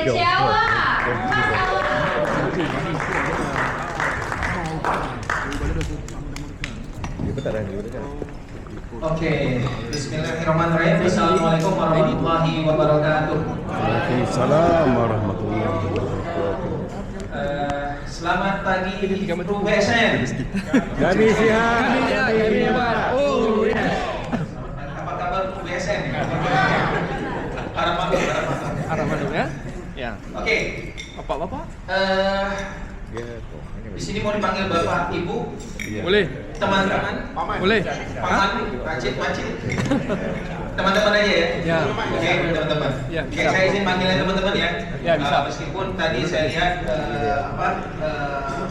kecewa. Masalah. Oke, Bismillahirrahmanirrahim. Assalamualaikum warahmatullahi wabarakatuh. Waalaikumsalam warahmatullahi wabarakatuh. Selamat pagi Bro BSN. Kami sihat. Oh, Apa kabar Bro BSN? arah mana ya? Ya. Oke. Bapak-bapak? Di sini mau dipanggil Bapak, Ibu, Boleh. teman-teman, Boleh. paman, pacit, teman-teman aja ya. Ya. Oke, teman-teman. Ya, Oke, bisa. saya izin panggilnya teman-teman ya. Ya, bisa. Meskipun tadi saya lihat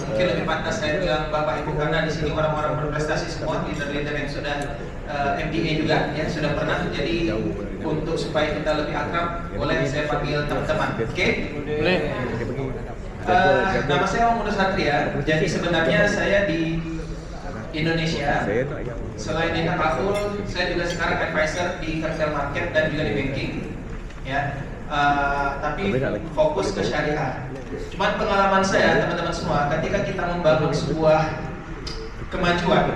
mungkin lebih pantas saya bilang Bapak Ibu karena di sini orang-orang berprestasi semua, leader-leader yang sudah MBA juga ya, sudah pernah. Jadi untuk supaya kita lebih akrab, boleh saya panggil teman-teman. Oke? Boleh. Nama saya Om Muda Satria. Jadi sebenarnya saya di Indonesia. Selain di Takaful, saya juga sekarang advisor di capital market dan juga di banking. Ya, tapi fokus ke syariah. Cuman pengalaman saya, teman-teman semua, ketika kita membangun sebuah kemajuan,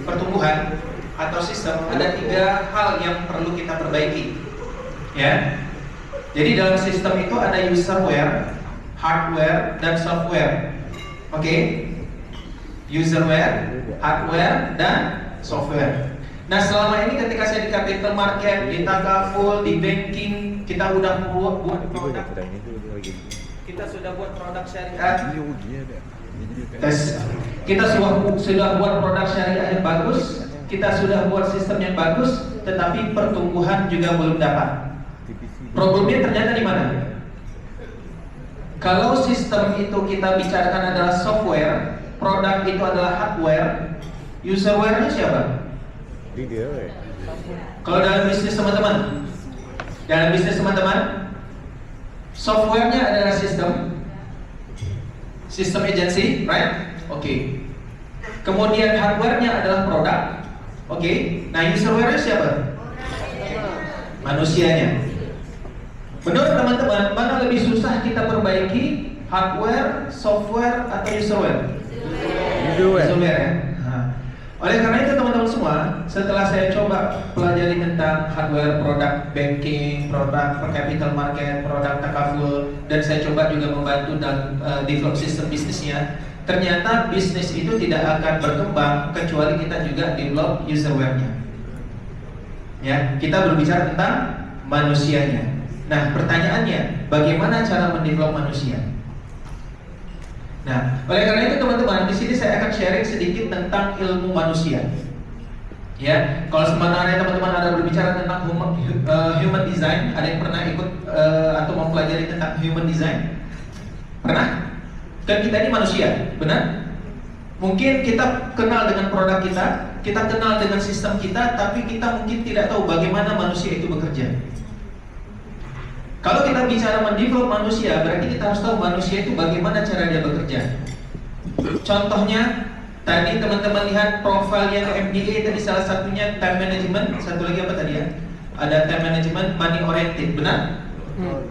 pertumbuhan atau sistem, ada 3 hal yang perlu kita perbaiki. Ya, jadi dalam sistem itu ada userware, hardware, dan software. Oke? Userware, hardware, dan software. Nah, selama ini ketika saya di capital market, di Takaful, di banking, kita udah buat produk. Kita sudah buat produk syariah. Kita sudah buat produk syariah yang bagus. Kita sudah buat sistem yang bagus, tetapi pertumbuhan juga belum dapat. Problemnya ternyata di mana? Kalau sistem itu kita bicarakan adalah software, produk itu adalah hardware, userware-nya siapa? Kalau dalam bisnis teman-teman, software-nya adalah sistem agency, right? Oke. Kemudian hardware-nya adalah produk, oke. Nah, userware-nya siapa? Manusianya. Menurut teman-teman, mana lebih susah kita perbaiki, hardware, software, atau userware? Userware ya. Nah, oleh karena itu teman-teman semua, setelah saya coba pelajari tentang hardware, produk banking, produk capital market, produk Takaful, dan saya coba juga membantu dalam develop sistem bisnisnya, ternyata bisnis itu tidak akan berkembang kecuali kita juga develop userware-nya. Ya, kita berbicara tentang manusianya. Nah, pertanyaannya, bagaimana cara mendevelop manusia? Nah, oleh karena itu teman-teman, di sini saya akan sharing sedikit tentang ilmu manusia. Ya, kalau sebenarnya teman-teman ada berbicara tentang human design, ada yang pernah ikut atau mempelajari tentang human design? Pernah? Kan kita ini manusia, benar? Mungkin kita kenal dengan produk kita kenal dengan sistem kita, tapi kita mungkin tidak tahu bagaimana manusia itu bekerja. Kalau kita bicara mendevelop manusia, berarti kita harus tahu manusia itu bagaimana cara dia bekerja. Contohnya, tadi teman-teman lihat profil yang MBA tadi salah satunya time management, satu lagi apa tadi ya? Ada time management, money oriented, benar?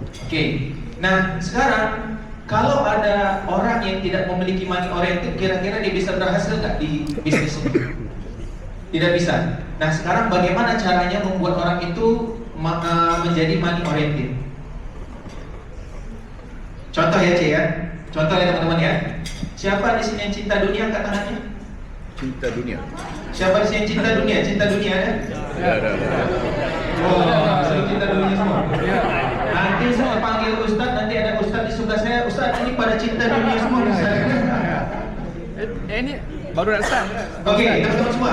Oke. Nah, sekarang kalau ada orang yang tidak memiliki money oriented, kira-kira dia bisa berhasil nggak di bisnis ini? Tidak bisa. Nah, sekarang bagaimana caranya membuat orang itu menjadi money oriented? Contoh ya, Cik ya. Contoh ya teman-teman ya. Siapa di sini yang cinta dunia, angkat tangannya? Cinta dunia. Siapa di sini yang cinta dunia? Cinta dunia ada? Ada. Oh, sering cinta dunia semua. Nanti saya panggil Ustadz, nanti ada Ustadz di sebelah saya. Ustadz, ini pada cinta dunia semua Ustadz. Ini baru nak start. Oke, teman-teman semua.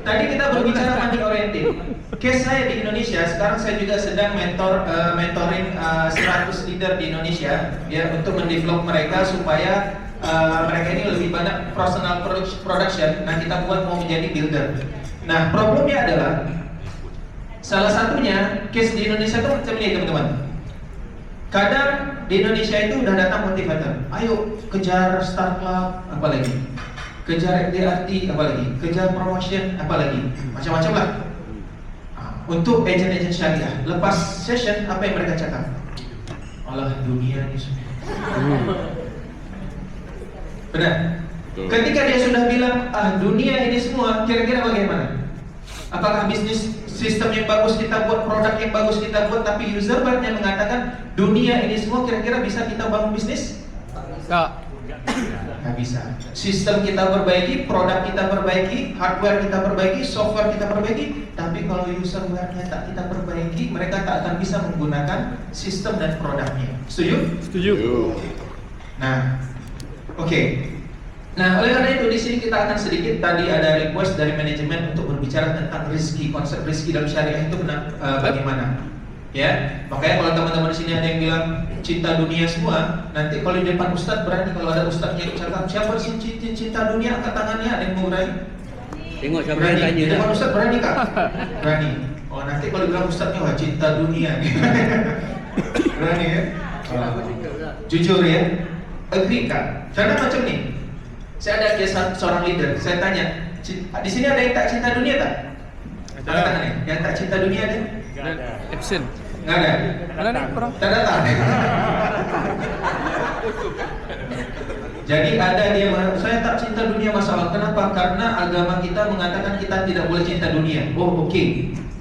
Tadi kita berbicara money oriented. Case saya di Indonesia, sekarang saya juga sedang mentoring 100 leader di Indonesia ya, untuk mendevelop mereka supaya mereka ini lebih banyak personal production. Nah, kita buat mau menjadi builder. Nah, problemnya adalah salah satunya case di Indonesia itu macam ini teman-teman. Kadang di Indonesia itu udah datang motivator. Ayo kejar start club, apalagi kejar MDRT, apalagi kejar promotion, apalagi macam-macam lah. Untuk agent-agent syariah, lepas session apa yang mereka cakap? alah dunia ini semua. Benar? Ketika dia sudah bilang dunia ini semua, kira-kira bagaimana? Apakah bisnis sistem yang bagus kita buat, produk yang bagus kita buat, tapi user barunya mengatakan dunia ini semua, kira-kira bisa kita bangun bisnis? Tak. Nggak bisa. Sistem kita perbaiki, produk kita perbaiki, hardware kita perbaiki, software kita perbaiki, tapi kalau userware-nya tak kita perbaiki, mereka tak akan bisa menggunakan sistem dan produknya. Setuju? Setuju. Nah, oke. Nah, oleh karena itu di sini kita akan sedikit, tadi ada request dari manajemen untuk berbicara tentang rezeki, konsep rezeki dalam syariah itu bagaimana. Ya, makanya kalau teman-teman di sini ada yang bilang cinta dunia semua, nanti kalau di depan ustadz berani, kalau ada ustadznya yang cakap siapa sih cinta dunia, angkat tangannya, ada yang mau berani? Tengok siapa Berani, yang tanya di dah. depan ustadz berani kak? Berani. Oh nanti kalau bilang ustadznya wah cinta dunia, berani ya? Jujur ya? Agree kak? Karena macam nih, saya ada kisah seorang leader, saya tanya, di sini ada yang tak cinta dunia tak? Angkat tangannya, yang tak cinta dunia ada? Absent. Nggak ada? Mana ni orang? Tak datang. Jadi ada dia, saya tak cinta dunia masalah. Kenapa? Karena agama kita mengatakan kita tidak boleh cinta dunia. Oh oke.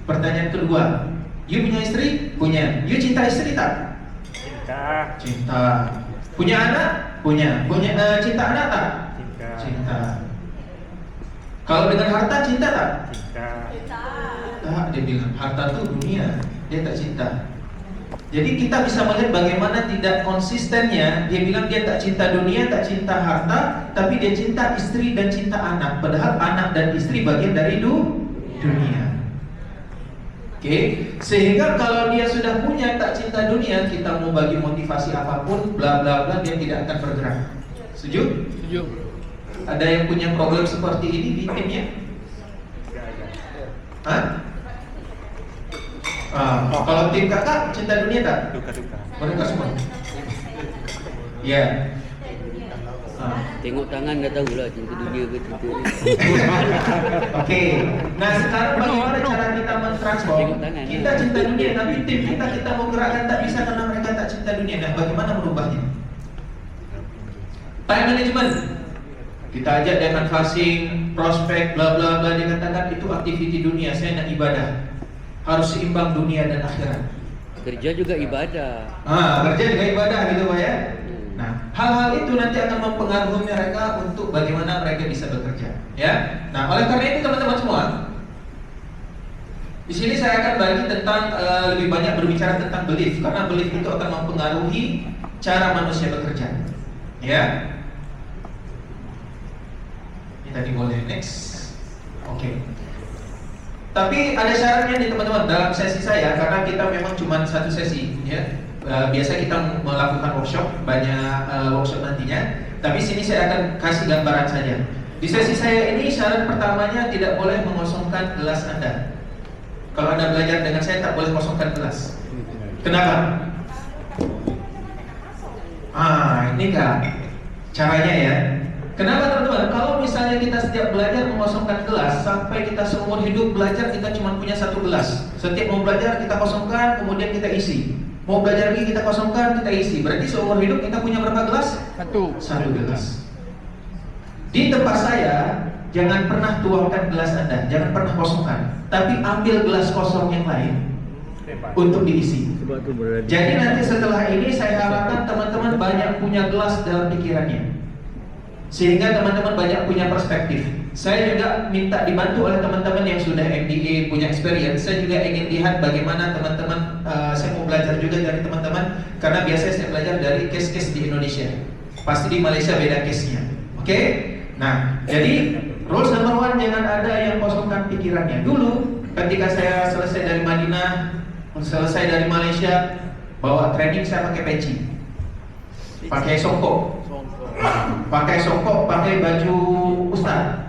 Pertanyaan kedua, you punya istri? Punya. You cinta istri tak? Cinta. Cinta. Punya anak? Punya. Cinta anak tak? Cinta. Cinta. Kalau dengan harta cinta tak? Cinta. Tak, dia bilang harta itu dunia, dia tak cinta. Jadi kita bisa melihat bagaimana tidak konsistennya. Dia bilang dia tak cinta dunia, tak cinta harta, tapi dia cinta istri dan cinta anak. Padahal anak dan istri bagian dari dunia. Oke, sehingga kalau dia sudah punya tak cinta dunia, kita mau bagi motivasi apapun, bla bla bla, dia tidak akan bergerak. Setuju? Setuju. Ada yang punya problem seperti ini di timnya? Hah? Kalau tim kakak cinta dunia tak? Duka-duka. Mereka semua. Ya. Tengok tangan dah tahulah cinta dunia ke cinta ni. Oke. Nah sekarang bagaimana cara kita mentransform? Tengok tangan. Kita cinta dunia, tapi tim kita mau gerakkan tak bisa karena mereka tak cinta dunia. Nah bagaimana merubahnya? Time management. Kita ajak dia fasting, prospek, bla bla bla. Dia katakan itu aktiviti dunia. Saya nak ibadah. Harus seimbang dunia dan akhirat. Kerja juga ibadah. Kerja juga ibadah gitu Pak ya. Nah, hal-hal itu nanti akan mempengaruhi mereka untuk bagaimana mereka bisa bekerja, ya. Nah, oleh karena itu teman-teman semua, di sini saya akan bagi tentang lebih banyak berbicara tentang belief, karena belief itu akan mempengaruhi cara manusia bekerja, ya. Ini tadi boleh next, oke. Tapi ada syaratnya nih teman-teman dalam sesi saya, karena kita memang cuma satu sesi, ya. Biasa kita melakukan workshop, banyak workshop nantinya. Tapi sini saya akan kasih gambaran saja. Di sesi saya ini syarat pertamanya tidak boleh mengosongkan gelas Anda. Kalau Anda belajar dengan saya tak boleh kosongkan gelas. Kenapa? Ini kan caranya ya. Kenapa teman-teman? Kalau misalnya kita setiap belajar mengosongkan gelas, sampai kita seumur hidup belajar kita cuma punya satu gelas. Setiap mau belajar kita kosongkan, kemudian kita isi. Mau belajar lagi kita kosongkan, kita isi. Berarti seumur hidup kita punya berapa gelas? Satu gelas. Di tempat saya, jangan pernah tuangkan gelas Anda, jangan pernah kosongkan. Tapi ambil gelas kosong yang lain untuk diisi. Jadi nanti setelah ini saya harapkan teman-teman banyak punya gelas dalam pikirannya, sehingga teman-teman banyak punya perspektif. Saya juga minta dibantu oleh teman-teman yang sudah MBA, punya experience. Saya juga ingin lihat bagaimana teman-teman, saya mau belajar juga dari teman-teman, karena biasanya saya belajar dari case-case di Indonesia. Pasti di Malaysia beda case-nya. Oke? Nah, jadi rules number one, jangan ada yang kosongkan pikirannya. Dulu ketika saya selesai dari Madinah, selesai dari Malaysia, bawa training saya pakai peci, pakai songkok, pakai baju ustaz.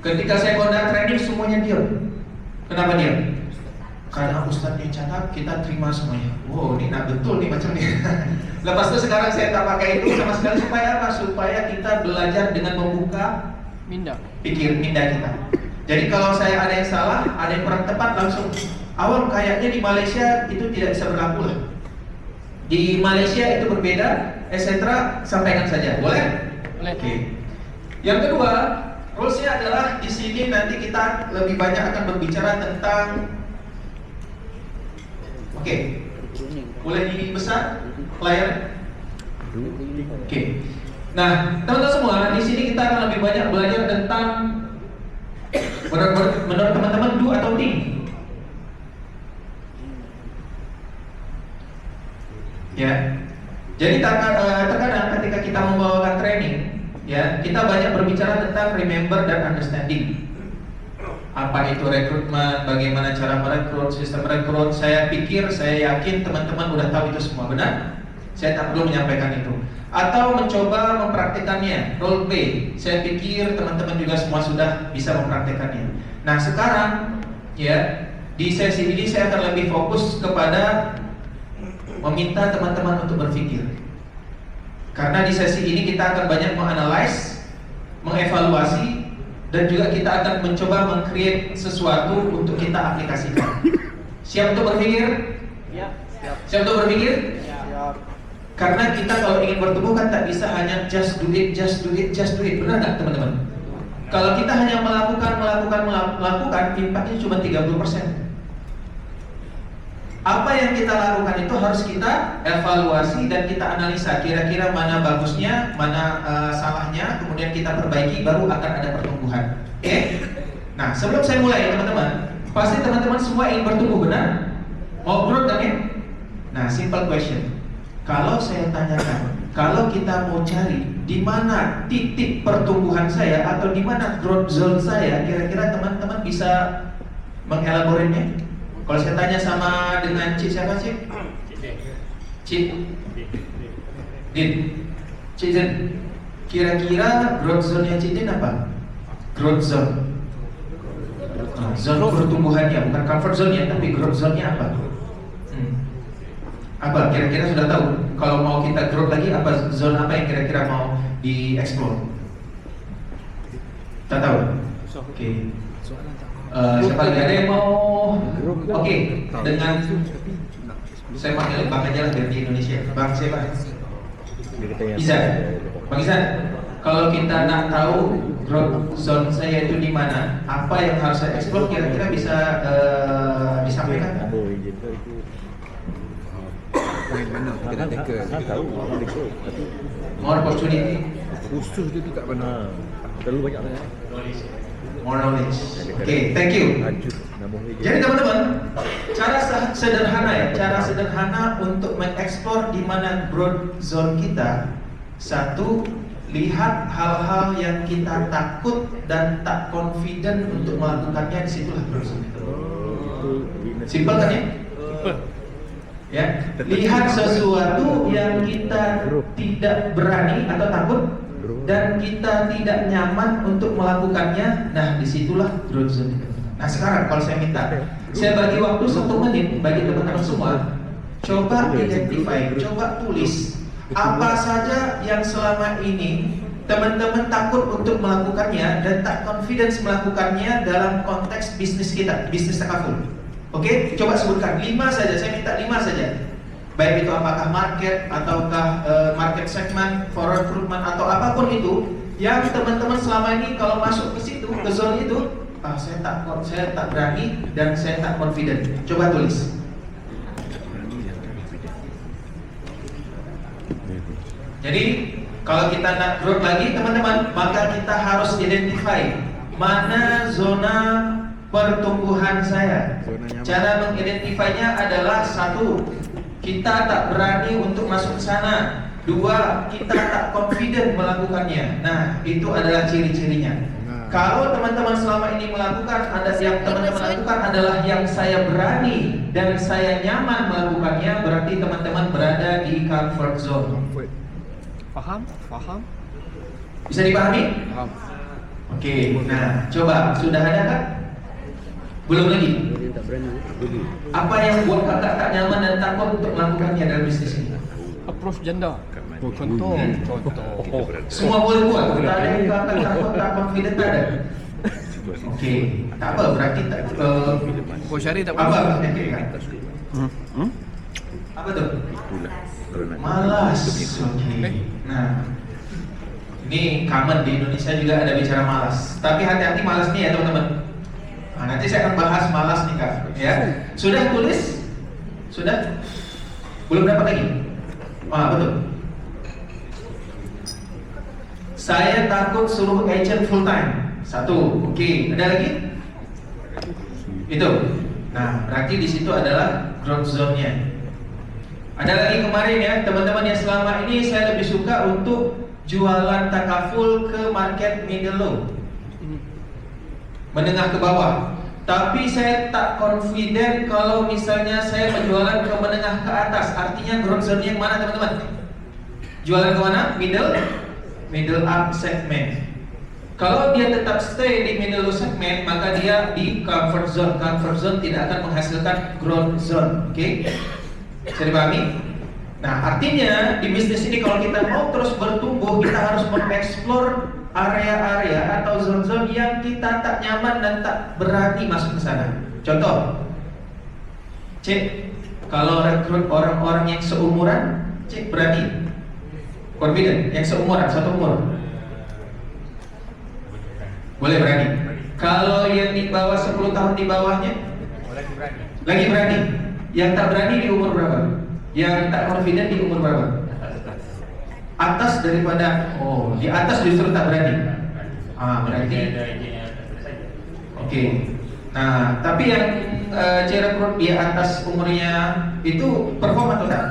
Ketika saya kondak training semuanya diam. Kenapa diam? Karena ustaznya cakap kita terima semuanya. Wow, ini nak betul nih macam ni. Lepas itu sekarang saya tak pakai itu sama sekali. Supaya apa? Supaya kita belajar dengan membuka minda kita. Jadi kalau saya ada yang salah, ada yang kurang tepat, langsung awam kayaknya di Malaysia itu tidak bisa berlaku lah. Di Malaysia itu berbeda, etc. Sampaikan saja, boleh? Boleh. Oke. Yang kedua, rulesnya adalah di sini nanti kita lebih banyak akan berbicara tentang, oke, boleh dibesar layar? Oke. Nah, teman-teman semua, di sini kita akan lebih banyak belajar tentang menurut teman-teman do atau think. Ya, jadi terkadang ketika kita membawakan training, ya kita banyak berbicara tentang remember dan understanding. Apa itu rekrutmen, bagaimana cara merekrut, sistem rekrut. Saya pikir, saya yakin teman-teman udah tahu itu semua, benar? Saya tak perlu menyampaikan itu. Atau mencoba mempraktikannya, role play. Saya pikir teman-teman juga semua sudah bisa mempraktikannya. Nah sekarang, ya di sesi ini saya akan lebih fokus kepada meminta teman-teman untuk berpikir. Karena di sesi ini kita akan banyak menganalisis, mengevaluasi, dan juga kita akan mencoba meng-create sesuatu untuk kita aplikasikan. Siap untuk berpikir? Siap untuk berpikir? Karena kita kalau ingin bertumbuh kan tak bisa hanya just do it, benar nggak teman-teman? Kalau kita hanya melakukan, impactnya cuma 30%. Apa yang kita lakukan itu harus kita evaluasi dan kita analisa kira-kira mana bagusnya, mana salahnya, kemudian kita perbaiki, baru akan ada pertumbuhan. Oke? Nah, sebelum saya mulai teman-teman, pasti teman-teman semua ingin bertumbuh, benar? Mau growth kan ya? Nah, simple question. Kalau saya tanyakan, kalau kita mau cari di mana titik pertumbuhan saya atau di mana growth zone saya, kira-kira teman-teman bisa mengelaborasinya? Kalau saya tanya sama dengan Cik siapa Cik? Cik Din. Cik Din, kira-kira growth zone-nya Cik Din apa? Growth zone. Zone pertumbuhannya, bukan comfort zone-nya, tapi growth zone-nya apa? Apa? Kira-kira sudah tahu? Kalau mau kita growth lagi, apa zone apa yang kira-kira mau di-explore? Tak tahu? Oke. Siapa lagi ada yang mau? Oke, dengan saya panggil Bang aja lah dari Indonesia. Bang siapa? Izan. Bang Izan, kalau kita nak tahu growth zone saya itu di mana, apa yang harus saya explore, kira-kira bisa disampaikan? Kita taker. Tahu. More opportunity. Khusus dia tu kat mana? Terlalu banyak lah. More knowledge. Oke, thank you. Jadi teman-teman, cara sederhana untuk mengeksplor di mana growth zone kita. Satu, lihat hal-hal yang kita takut dan tak confident untuk melakukannya, disitulah growth zone itu. Simpel kan ya? Ya, lihat sesuatu yang kita tidak berani atau takut dan kita tidak nyaman untuk melakukannya. Nah, disitulah growth zone itu. Nah, sekarang kalau saya minta, saya bagi waktu 1 menit bagi teman-teman semua. Coba identify, coba tulis apa saja yang selama ini teman-teman takut untuk melakukannya dan tak confidence melakukannya dalam konteks bisnis kita, bisnis takaful. Oke, coba sebutkan 5 saja. Saya minta 5 saja. Baik itu apakah market ataukah market segment, for recruitment atau apapun itu yang teman-teman selama ini kalau masuk ke situ, ke zone itu, saya tak berani dan saya tak confident. Coba tulis. Jadi kalau kita nak growth lagi teman-teman, maka kita harus identify mana zona pertumbuhan saya. Cara mengidentifikasinya adalah 1, kita tak berani untuk masuk ke sana. 2, kita tak confident melakukannya. Nah, itu adalah ciri-cirinya. Kalau teman-teman selama ini melakukan, yang teman-teman lakukan adalah yang saya berani dan saya nyaman melakukannya, berarti teman-teman berada di comfort zone. Faham? Bisa dipahami? Faham. Oke, nah coba, sudah ada kan? Belum lagi? Apa yang buat kakak tak nyaman dan takut untuk melakukannya dalam bisnis ini? Approach janda. Contoh. Semua boleh buat, tak ada yang kakak takut, tak confident, tak ada. Oke, tak apa, berarti tak Kau cari tak apa? Apa tuh? Itulah. Kalau nak Malas. dia punya clue. Oke. Nah, ini common di Indonesia juga ada bicara malas. Tapi hati-hati malas nih ya teman-teman. Nah, nanti saya akan bahas malas nih kak. Ya, sudah tulis? Sudah? Belum dapat lagi? Betul. Saya takut suruh agent full time. 1, oke. Ada lagi? Itu. Nah, berarti di situ adalah growth zone-nya. Ada lagi kemarin ya, teman-teman yang selama ini saya lebih suka untuk jualan takaful ke market middle low, menengah ke bawah. Tapi saya tak confident kalau misalnya saya menjualan ke menengah ke atas. Artinya growth zone-nya yang mana teman-teman? Jualan ke mana? Middle up segment. Kalau dia tetap stay di middle low segment, maka dia di comfort zone. Comfort zone tidak akan menghasilkan growth zone. Oke? Bisa dipahami? Nah, artinya di bisnis ini kalau kita mau terus bertumbuh, kita harus mengeksplor area-area atau zone-zone yang kita tak nyaman dan tak berani masuk ke sana. Contoh, cek kalau rekrut orang-orang yang seumuran, cek berani, confident, yang seumuran, satu umur. Boleh berani. Kalau yang di bawah 10 tahun di bawahnya, lagi berani. Yang tak berani di umur berapa? Yang tak confident di umur berapa? Atas daripada, di atas justru tak berani. Berarti oke. Nah, tapi yang rekrut di atas umurnya itu perform atau tak?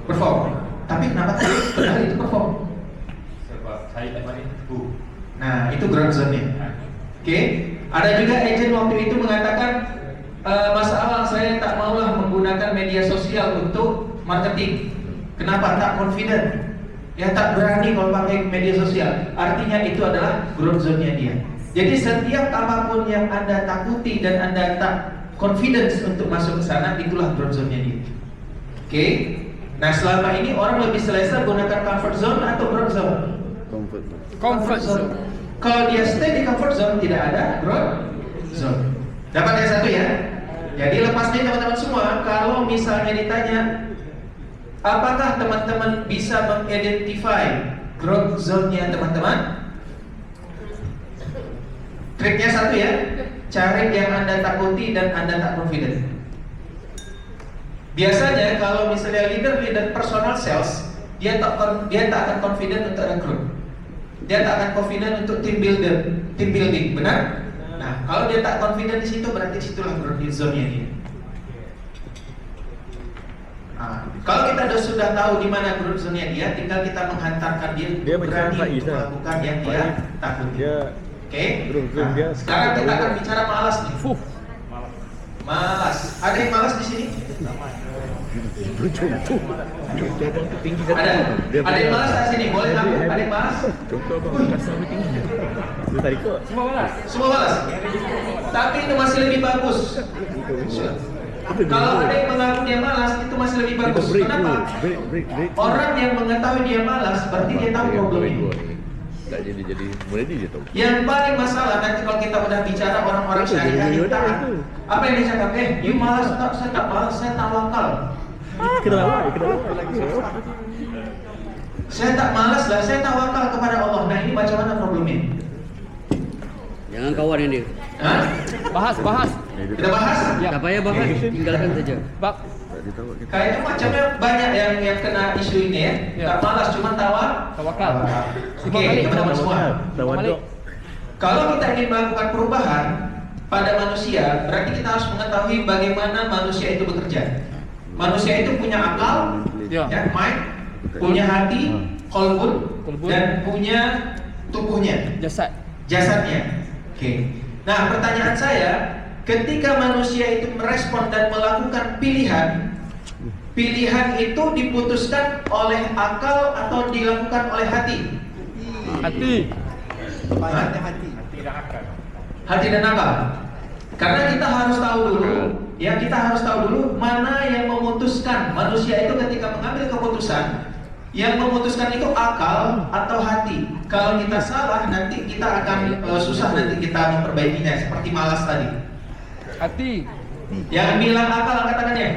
Perform. Tapi kenapa tadi padahal itu perform? Sebab saya tak balik itu. Nah, itu growth zone-nya. Oke. Ada juga agent waktu itu mengatakan, Mas Alang, saya tak maulah menggunakan media sosial untuk marketing. Kenapa? Tak confident. Ya, tak berani kalau pakai media sosial. Artinya itu adalah growth zone-nya dia. Jadi setiap apapun yang Anda takuti dan Anda tak confidence untuk masuk ke sana, itulah growth zone-nya dia. Oke. Nah, selama ini orang lebih selesa gunakan comfort zone atau growth zone? Comfort zone. Kalau dia stay di comfort zone, tidak ada growth zone. Dapat yang satu ya? Jadi lepas ini teman-teman semua, kalau misalnya ditanya, apakah teman-teman bisa mengidentify growth zone-nya teman-teman? Triknya satu ya, cari yang Anda takuti dan Anda tak confident. Biasanya kalau misalnya leader personal sales, dia tak akan confident untuk rekrut. Dia tak akan confident untuk team building, benar? Nah, kalau dia tak confident di situ, berarti situlah growth zone-nya dia. Nah, kalau kita sudah tahu di mana growth zone-nya dia, tinggal kita menghantarkan dia berani untuk melakukan yang dia takuti. Oke? Nah, sekarang kita akan bicara malas nih. Malas. Ada yang malas di sini? Ada yang malas di sini? Boleh ngaku? Ada yang malas? Semua malas. Semua malas. Tapi itu masih lebih bagus. Kalau ada yang mengaku dia malas, itu masih lebih bagus. Kenapa? Orang yang mengetahui dia malas, berarti dia tahu problemnya. Tak jadi mulai dia tahu. Yang paling masalah nanti kalau kita udah bicara orang-orang syariah taat, apa yang dicakap? You malas? Tak, saya tak malas, saya tawakal. Kenapa? Saya tak malas lah, saya tawakal kepada Allah. Nah, ini macam mana problemnya? Jangan kawan yang dia. Hah? Bahas. Kita bahas? Ya. Tak payah bahas, tinggalkan saja. Bab. Kayaknya macamnya banyak yang kena isu ini ya. Ya. Tak malas, cuma Tawakal. Oke, teman-teman semua. Tawaduk. Kalau kita ingin melakukan perubahan pada manusia, berarti kita harus mengetahui bagaimana manusia itu bekerja. Manusia itu punya akal, Ya. mind, punya hati, kolbun, Kolbun. dan punya tubuhnya, jasadnya. Oke. Nah, pertanyaan saya, ketika manusia itu merespon dan melakukan pilihan itu diputuskan oleh akal atau dilakukan oleh hati? Hati. Hati dan akal. Karena kita harus tahu dulu mana yang memutuskan. Manusia itu ketika mengambil keputusan, yang memutuskan itu akal atau hati. Kalau kita salah, nanti kita akan susah nanti kita memperbaikinya. Seperti malas tadi. Hati. Yang bilang akal, angkat tangannya.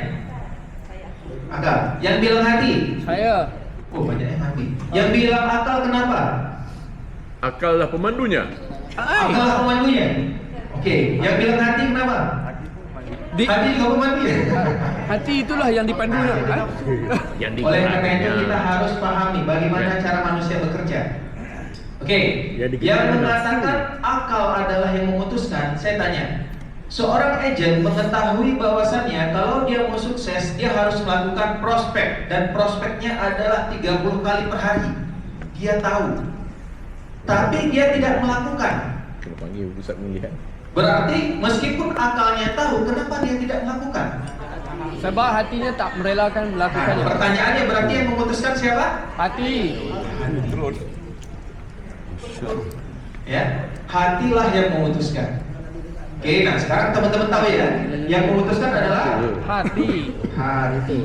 Akal. Yang bilang hati? Saya. Oh, banyaknya hati. Yang bilang akal kenapa? Akal lah pemandunya. Akal lah pemandunya. Oke, yang bilang hati kenapa? Hati juga pemandu ya? Hati itulah yang dipandunya. Yang Oleh karena itu digeraknya. kita harus pahami bagaimana cara manusia bekerja. Oke, Ya, yang mengatakan akal adalah yang memutuskan, saya tanya. Seorang agent mengetahui bahwasannya kalau dia mau sukses, dia harus melakukan prospek, dan prospeknya adalah 30 kali per hari. Dia tahu, tapi dia tidak melakukan. Kena panggil pusat melihat. Berarti meskipun akalnya tahu, kenapa dia tidak melakukan? Sebab hatinya tak merelakan Nah, melakukannya. pertanyaannya berarti yang memutuskan siapa? Hati. Ya, hatilah yang memutuskan. Oke, nah sekarang teman-teman tahu ya, yang memutuskan adalah Hati. hati.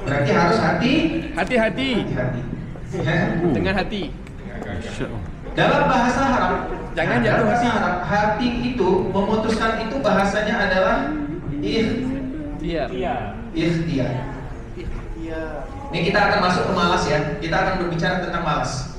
Berarti harus hati. Hati-hati Ya. dengan hati. Dalam bahasa Arab, Jangan dalam jatuh bahasa hati. Arab, hati itu memutuskan itu bahasanya adalah Dia. ikhtiar. Ini kita akan masuk ke malas ya. Kita akan berbicara tentang malas.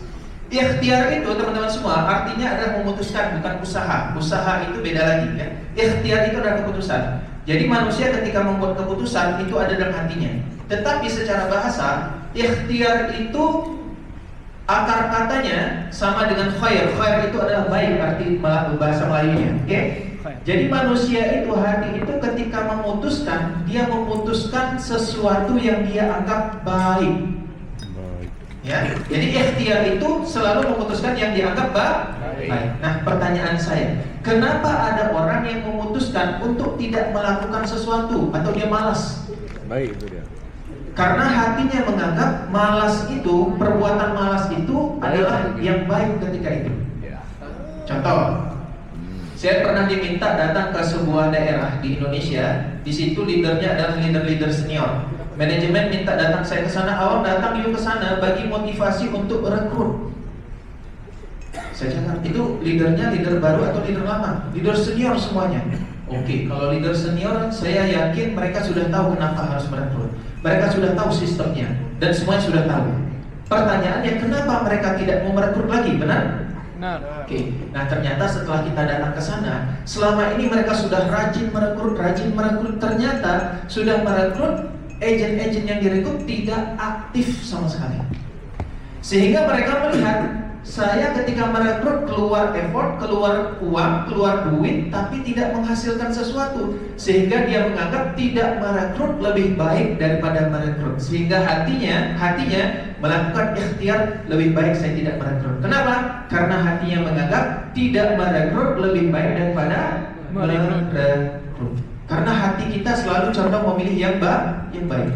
Ikhtiar itu teman-teman semua artinya adalah memutuskan, bukan usaha. Usaha itu beda lagi ya. Ikhtiar itu adalah keputusan. Jadi manusia ketika membuat keputusan itu ada dalam hatinya. Tetapi secara bahasa, ikhtiar itu akar katanya sama dengan khair. Khair itu adalah baik, arti bahasa Melayunya. Oke? Jadi manusia itu, hati itu ketika memutuskan, dia memutuskan sesuatu yang dia anggap baik. Ya, jadi ikhtiar itu selalu memutuskan yang dianggap baik. Nah, pertanyaan saya, kenapa ada orang yang memutuskan untuk tidak melakukan sesuatu atau dia malas? Baik itu dia. Karena hatinya menganggap malas itu, perbuatan malas itu adalah yang baik ketika itu. Contoh, saya pernah diminta datang ke sebuah daerah di Indonesia. Di situ leadernya adalah leader-leader senior. Manajemen minta datang saya ke sana. Awal datang yuk ke sana bagi motivasi untuk rekrut. Saya cakap, itu leadernya leader baru atau leader lama? Leader senior semuanya. Oke, kalau leader senior, saya yakin mereka sudah tahu kenapa harus merekrut. Mereka sudah tahu sistemnya dan semuanya sudah tahu. Pertanyaannya, kenapa mereka tidak mau merekrut lagi? Benar? Benar. Oke, nah ternyata setelah kita datang ke sana, selama ini mereka sudah rajin merekrut. Ternyata sudah merekrut, agen-agen yang direkrut tidak aktif sama sekali. Sehingga mereka melihat, saya ketika merekrut keluar effort, keluar uang, keluar duit, tapi tidak menghasilkan sesuatu. Sehingga dia menganggap tidak merekrut lebih baik daripada merekrut. Sehingga hatinya melakukan ikhtiar, lebih baik saya tidak merekrut. Kenapa? Karena hatinya menganggap tidak merekrut lebih baik daripada merekrut. Karena hati kita selalu condong memilih yang baik.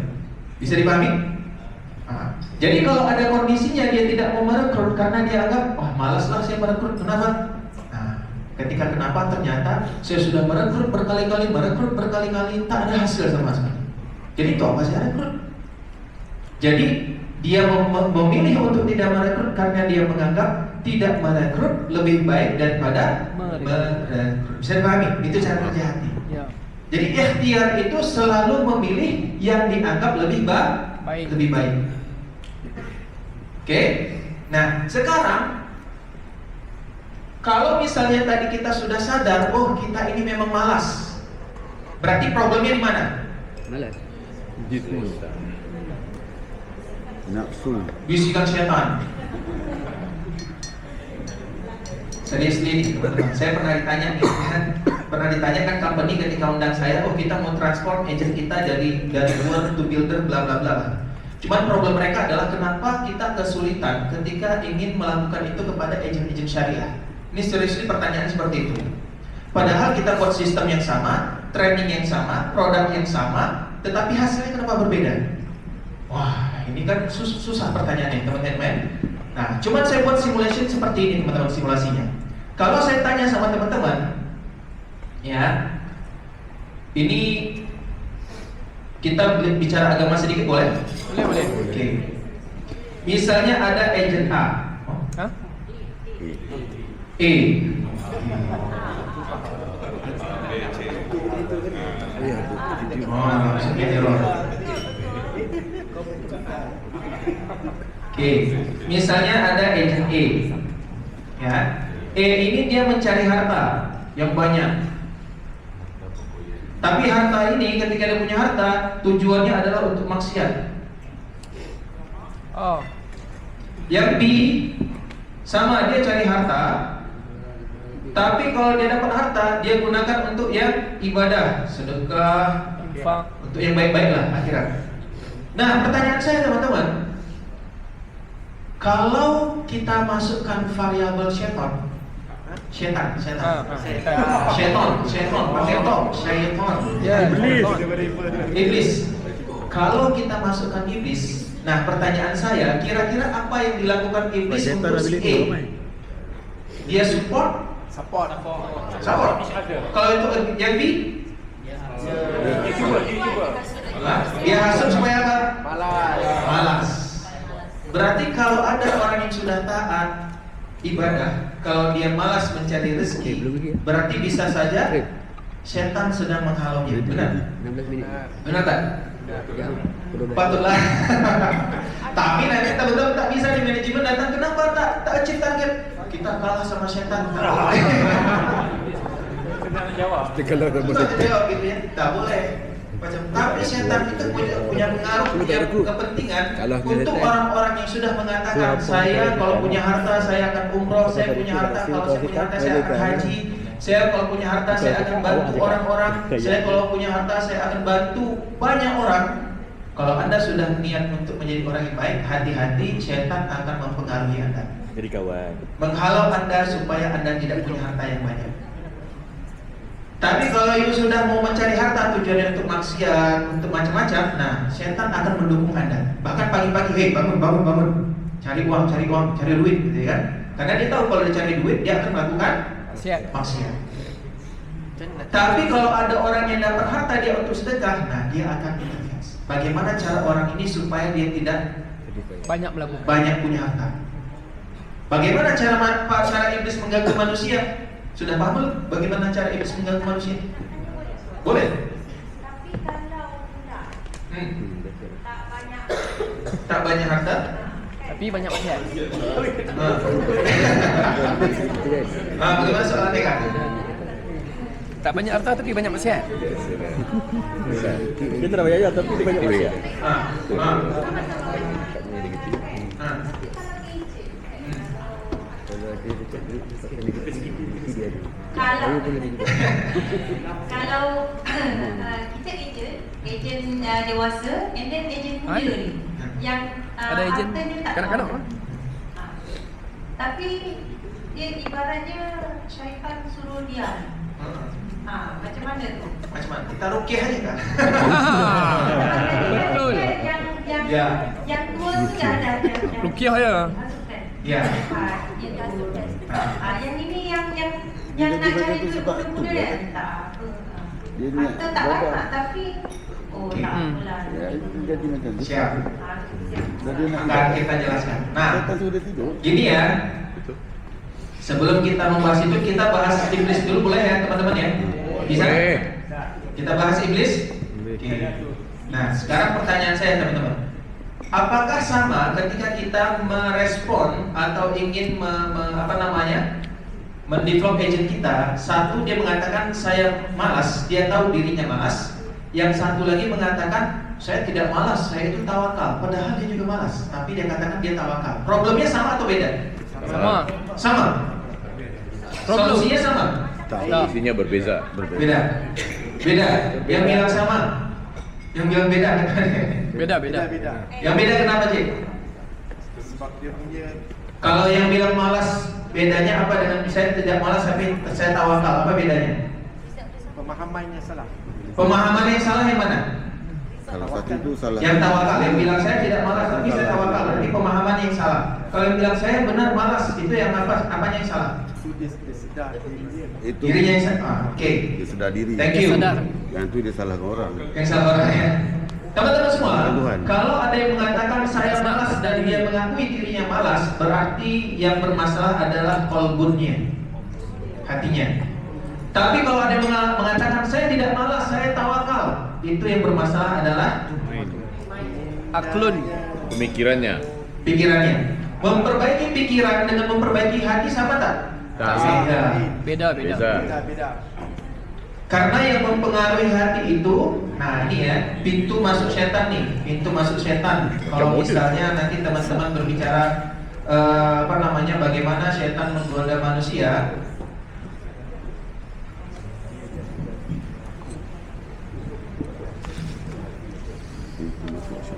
Bisa dipahami? Nah, jadi kalau ada kondisinya dia tidak mau merekrut karena dia anggap, wah malaslah saya merekrut. Kenapa? Nah, ketika kenapa ternyata saya sudah merekrut berkali-kali, tak ada hasil sama sekali. Jadi itu apa saya rekrut? Jadi dia memilih untuk tidak merekrut karena dia menganggap tidak merekrut lebih baik daripada merekrut. Bisa dipahami? Itu cara kerja hati. Ya. Jadi ikhtiar itu selalu memilih yang dianggap lebih baik. Oke? Nah, sekarang kalau misalnya tadi kita sudah sadar, oh kita ini memang malas. Berarti problemnya di mana? Malas. Jismu. Nafsu. Bisikan setan. Seriously, teman-teman, saya pernah ditanya kan company ketika undang saya, oh kita mau transform agent kita dari builder to builder bla bla bla. Cuman problem mereka adalah kenapa kita kesulitan ketika ingin melakukan itu kepada agent-agent syariah. Ini seriously pertanyaan seperti itu. Padahal kita buat sistem yang sama, training yang sama, produk yang sama, tetapi hasilnya kenapa berbeda? Wah, ini kan susah pertanyaannya teman-teman. Nah, cuman saya buat simulation seperti ini teman-teman, simulasinya. Kalau saya tanya sama teman-teman, ya, ini kita bicara agama sedikit boleh? Boleh. Oke. Misalnya ada agent A. Hah? E. Oh, Oke, misalnya ada agent E, ya. E ini dia mencari harta yang banyak. Tapi harta ini ketika dia punya harta, tujuannya adalah untuk maksiat. Oh. Yang B sama, dia cari harta, tapi kalau dia dapat harta, dia gunakan untuk yang ibadah, sedekah, Infak. untuk yang baik-baik lah akhirat. Nah, pertanyaan saya teman-teman, kalau kita masukkan variabel setan, Syaitan. pakai top, syaitan, Ya, iblis. Kalau kita masukkan iblis, nah pertanyaan saya, kira-kira apa yang dilakukan iblis untuk si E? Dia support. Kalau itu yang B, dia hasut supaya apa? Malas. Berarti kalau ada orang yang sudah taat ibadah, kalau dia malas mencari rezeki, berarti bisa saja setan sedang menghalaunya. Benar? 16 minit. Benar tak? Patutlah. Tapi nanti betul-betul tak bisa di manajemen datang, kenapa tak achieve target? Kita kalah sama setan. Kalau dah Betul jawab gitu ya. Tak boleh. Macam tapi setan itu punya pengaruh, punya kepentingan untuk orang-orang yang sudah mengatakan, saya kalau punya harta saya akan umroh, saya punya harta kalau saya punya harta saya akan haji, saya kalau punya harta saya akan bantu orang-orang, saya kalau punya harta saya akan bantu banyak orang. Kalau Anda sudah niat untuk menjadi orang yang baik, hati-hati, setan akan mempengaruhi Anda, jadi kawan. menghalau Anda supaya Anda tidak punya harta yang banyak. Tapi kalau you sudah mau mencari harta tujuannya untuk maksiat, untuk macam-macam, nah setan akan mendukung Anda. Bahkan pagi-pagi, bangun, cari uang, cari duit, gitu ya kan? Karena dia tahu kalau dia cari duit, dia akan melakukan maksiat. Tapi kalau ada orang yang dapat harta dia untuk sedekah, nah dia akan intervensi. Bagaimana cara orang ini supaya dia tidak banyak punya harta? Bagaimana cara iblis mengganggu manusia? Sudah paham belum bagaimana cara iblis mengganggu manusia? Boleh? Tapi kalau tidak Tak banyak harta, tapi banyak maksiat. Bagaimana soalannya kan? Tak banyak harta tapi banyak maksiat. Dia tak banyak tapi dia banyak masa. kalau kita ejen dewasa, and then ejen muda ni, yang Ada ejen hartanya tak kanak-kanak tahu. lah. Tapi dia ibaratnya syaitan suruh dia. Macam mana tu? Macam mana? Kita rukyah aja kan? Betul. Yang tua tu dah ada. Rukiah ya. Ya. Dia dah sukses. Yang ini yang nak cari duit muda-muda dia tak apa. Harta tak banyak tapi tak apalah. Jadi macam tu. Siap. Jadi nak Akan kita jelaskan. Nah, Setan sudah tidur. gini ya. Sebelum kita membahas itu, kita bahas iblis dulu boleh ya teman-teman ya? Bisa? Boleh. Kita bahas iblis? Oke. Nah, sekarang pertanyaan saya teman-teman. Apakah sama ketika kita merespon atau ingin mendevelop agent kita? Satu dia mengatakan saya malas, dia tahu dirinya malas. Yang satu lagi mengatakan saya tidak malas, saya itu tawakal. Padahal dia juga malas, tapi dia katakan dia tawakal. Problemnya sama atau beda? Sama. Solusinya sama? Isinya berbeza. Beda. Yang bilang sama, yang bilang beda. Beda. Yang beda kenapa Cik? Sebab dia punya Kalau yang bilang malas, bedanya apa dengan saya tidak malas tapi saya tawakal? Apa bedanya? pemahamannya salah. Pemahaman yang salah yang mana? Salah satu itu salah. Yang tawakal, yang bilang saya tidak malas tapi saya tawakal. Berarti pemahaman yang salah. Kalau yang bilang saya benar malas, itu yang apa? Apanya yang salah? Itu dia sedar diri dia. Itu Dirinya yang salah. Oke. dia sedar diri. Thank you. Sadar. Yang itu dia salahkan orang. Yang salah orang ya. Teman-teman semua, Tuhan. kalau ada yang mengatakan saya malas dan dia mengakui dirinya malas, berarti yang bermasalah adalah kolbunnya, hatinya. Tapi kalau ada yang mengatakan saya tidak malas, saya tawakal, itu yang bermasalah adalah Aklun. Pemikirannya. Pikirannya. Memperbaiki pikiran dengan memperbaiki hati sama tak? Beda. Beda. Karena yang mempengaruhi hati itu, nah ini ya, pintu masuk setan nih, pintu masuk setan. Kalau misalnya nanti teman-teman berbicara bagaimana setan menggoda manusia.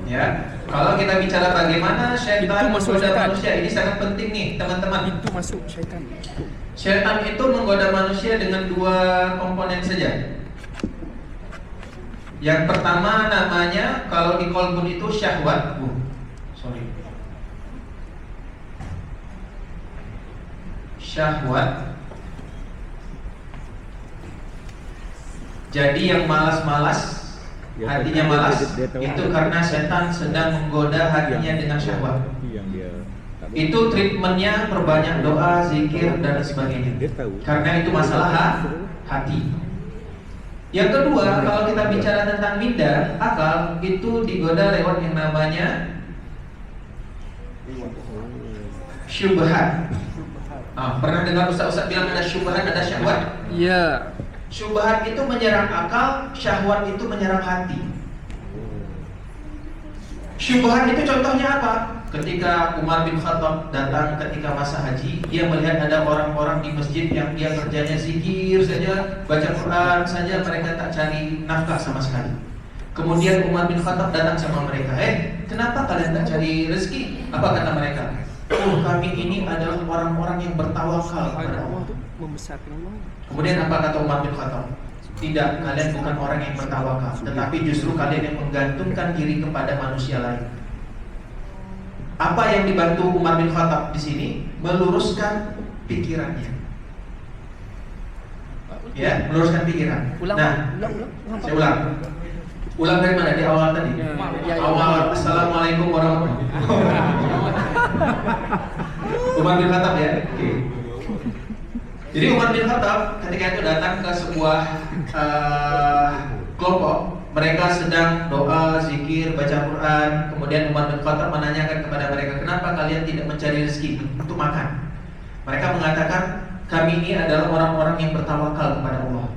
Ya, kalau kita bicara bagaimana setan menggoda manusia, ini sangat penting nih, teman-teman. Pintu masuk syaitan. Setan itu menggoda manusia dengan dua komponen saja. Yang pertama namanya, kalau di kolbun itu syahwat. Syahwat. Jadi yang malas-malas, hatinya malas, itu karena setan sedang menggoda hatinya dengan syahwat. Itu treatmentnya perbanyak doa, zikir, dan sebagainya. Karena itu masalah hati. Yang kedua, kalau kita bicara tentang minda, akal itu digoda lewat yang namanya syubhat. Pernah dengar ustaz-ustaz bilang ada syubhat, ada syahwat? Iya. Syubhat itu menyerang akal, syahwat itu menyerang hati. Syubhat itu contohnya apa? Ketika Umar bin Khattab datang ketika masa haji, dia melihat ada orang-orang di masjid yang dia kerjanya zikir saja, baca Quran saja, mereka tak cari nafkah sama sekali. Kemudian Umar bin Khattab datang sama mereka, kenapa kalian tak cari rezeki? Apa kata mereka? Oh, kami ini adalah orang-orang yang bertawakal kepada Allah. Kemudian apa kata Umar bin Khattab? Tidak, kalian bukan orang yang bertawakal, tetapi justru kalian yang menggantungkan diri kepada manusia lain. Apa yang dibantu Umar bin Khattab di sini? Meluruskan pikirannya. Ya, meluruskan pikiran. Saya ulang. Ulang dari mana? Di awal tadi. Awal. Assalamualaikum warahmatullahi wabarakatuh. Umar bin Khattab ya. Oke. Jadi Umar bin Khattab ketika itu datang ke sebuah kelompok. Mereka sedang doa, zikir, baca Quran. Kemudian Umar bin Khattab menanyakan kepada mereka, kenapa kalian tidak mencari rezeki untuk makan? Mereka mengatakan, kami ini adalah orang-orang yang bertawakal kepada Allah.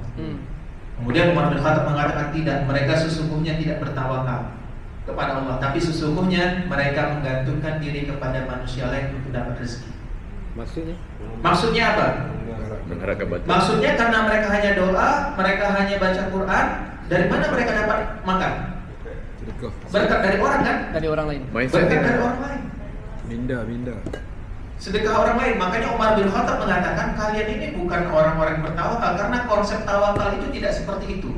Kemudian Umar bin Khattab mengatakan, tidak, mereka sesungguhnya tidak bertawakal kepada Allah, tapi sesungguhnya mereka menggantungkan diri kepada manusia lain untuk dapat rezeki. Maksudnya apa? Maksudnya karena mereka hanya doa, mereka hanya baca Quran. Dari mana mereka dapat makan? Berkat dari orang kan? Dari orang lain. Berkat dari orang lain. Minda. Sedekah orang lain. Makanya Umar bin Khattab mengatakan, kalian ini bukan orang-orang bertawakal, karena konsep tawakal itu tidak seperti itu.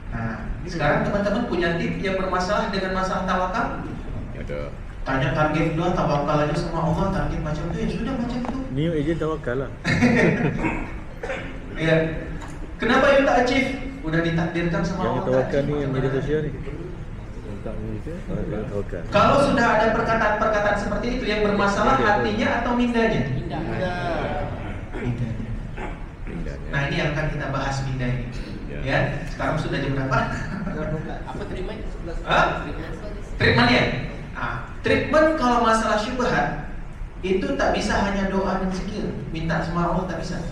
Nah, sekarang teman-teman punya tip yang bermasalah dengan masalah tawakal? Ada. Tanya target dua, tawakal aja sama Allah, target macam itu, ya sudah macam itu. New agent tawakal lah. Ya. Kenapa you tak achieve? Udah ditakdirkan sama Allah. Yang tawakal ni yang media sosial ni. Tawakal. Kalau sudah ada perkataan-perkataan seperti itu, yang bermasalah hatinya atau mindanya? Mindanya. Nah, ini yang akan kita bahas, minda ini. Ya, sekarang sudah jam berapa? Apa treatment? Treatmentnya? Treatment kalau masalah syubhat itu tak bisa hanya doa dan zikir, minta sama Allah, tak bisa.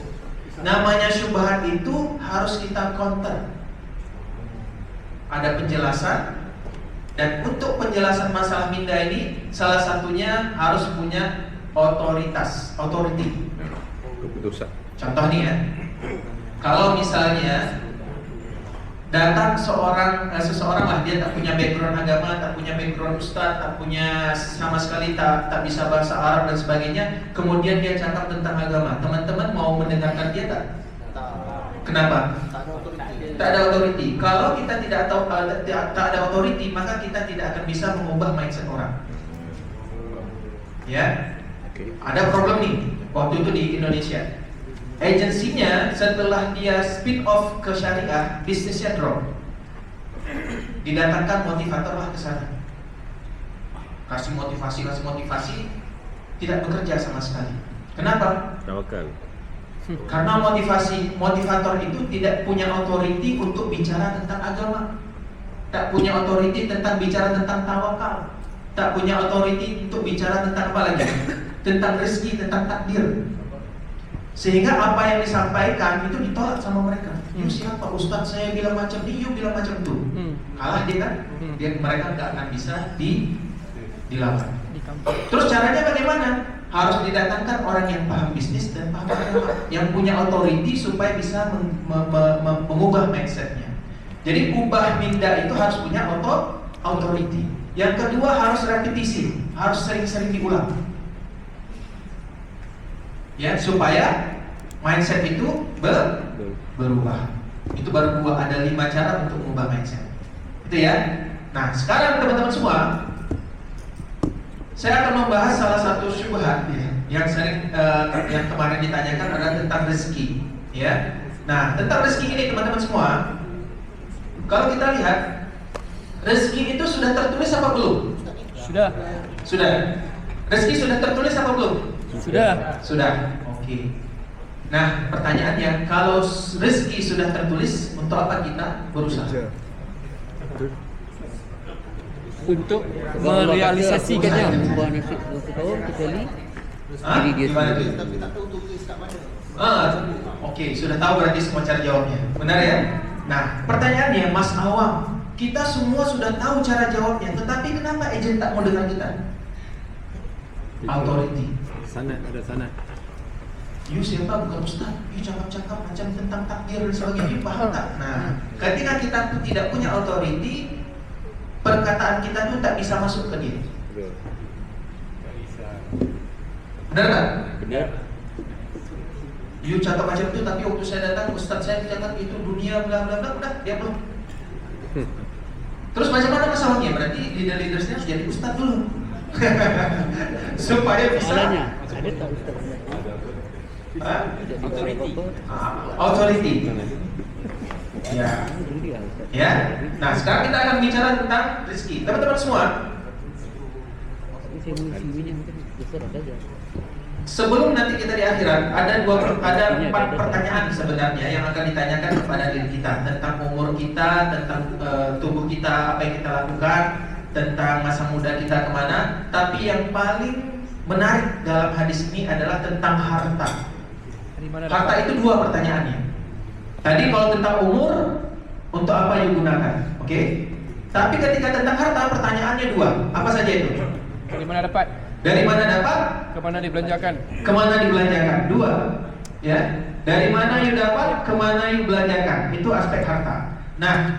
Namanya syubhat itu harus kita counter. Ada penjelasan, dan untuk penjelasan masalah minda ini salah satunya harus punya authority. Keputusan. Contoh nih ya, kalau misalnya datang seseorang lah, dia tak punya background agama, tak punya background ustadz, tak punya sama sekali tak bisa bahasa Arab dan sebagainya, kemudian dia cakap tentang agama, teman-teman mau mendengarkan dia tak? Kenapa? Tak ada authority. Kalau kita tak ada authority, maka kita tidak akan bisa mengubah mindset orang. Ya, ada problem nih waktu itu di Indonesia. Agensinya setelah dia spin off ke syariah, bisnisnya drop. Didatangkan motivator lah ke sana. Kasih motivasi, tidak bekerja sama sekali. Kenapa? Tawakal. Karena motivator itu tidak punya authority untuk bicara tentang agama. tak punya otoriti tentang bicara tentang tawakal, tak punya otoriti untuk bicara tentang apa lagi? Tentang rezeki, tentang takdir. Sehingga apa yang disampaikan itu ditolak sama mereka. You siapa? Ustaz saya bilang macam ini, you bilang macam itu. Kalah dia kan? Dia mereka nggak akan bisa dilawan. Terus caranya bagaimana? Harus didatangkan orang yang paham bisnis dan paham agama, yang punya otoriti supaya bisa mengubah mindsetnya. Jadi ubah minda itu harus punya otoriti. Yang kedua harus repetisi, harus sering-sering diulang. Ya, supaya mindset itu berubah. Itu baru ada 5 cara untuk mengubah mindset. Itu ya. Nah, sekarang teman-teman semua, saya akan membahas salah satu syubhat ya, yang sering yang kemarin ditanyakan adalah tentang rezeki. Ya. Nah, tentang rezeki ini teman-teman semua, kalau kita lihat rezeki itu sudah tertulis apa belum? Sudah. Rezeki sudah tertulis apa belum? Sudah. Oke. Nah, pertanyaannya, kalau rezeki sudah tertulis, untuk apa kita berusaha? Untuk merealisasikannya. Gimana tuh? Oke, sudah tahu berarti semua cara jawabnya. Benar ya? Nah, pertanyaannya, Mas Awam, kita semua sudah tahu cara jawabnya, tetapi kenapa agent tak mau dengar kita? Authority. Ada sanad. You siapa? Bukan Ustaz. You cakap-cakap macam tentang takdir dan sebagainya. You paham tak? Nah, ketika kita tidak punya authority, perkataan kita tuh tak bisa masuk ke dia. Benar tak? Benar. You cakap macam itu, tapi waktu saya datang, Ustaz saya cakap itu dunia bla bla bla, udah dia belum. Terus macam mana masalahnya? Berarti leader-leadersnya harus jadi Ustaz dulu. Supaya bisa Ada tak Ustaz? authority. Ya. Nah, sekarang kita akan bicara tentang rezeki. Teman-teman semua, sebelum nanti kita di akhirat, ada 4 pertanyaan sebenarnya yang akan ditanyakan kepada diri kita, tentang umur kita, tentang tubuh kita, apa yang kita lakukan, tentang masa muda kita kemana. Tapi yang paling menarik dalam hadis ini adalah tentang harta. Harta itu 2 pertanyaannya. Tadi kalau tentang umur, untuk apa you gunakan? Oke? Tapi ketika tentang harta, pertanyaannya 2. Apa saja itu? Dari mana dapat? Dari mana dapat? Kemana dibelanjakan? Kemana dibelanjakan? 2. Ya. Dari mana you dapat? Kemana you belanjakan? Itu aspek harta. Nah,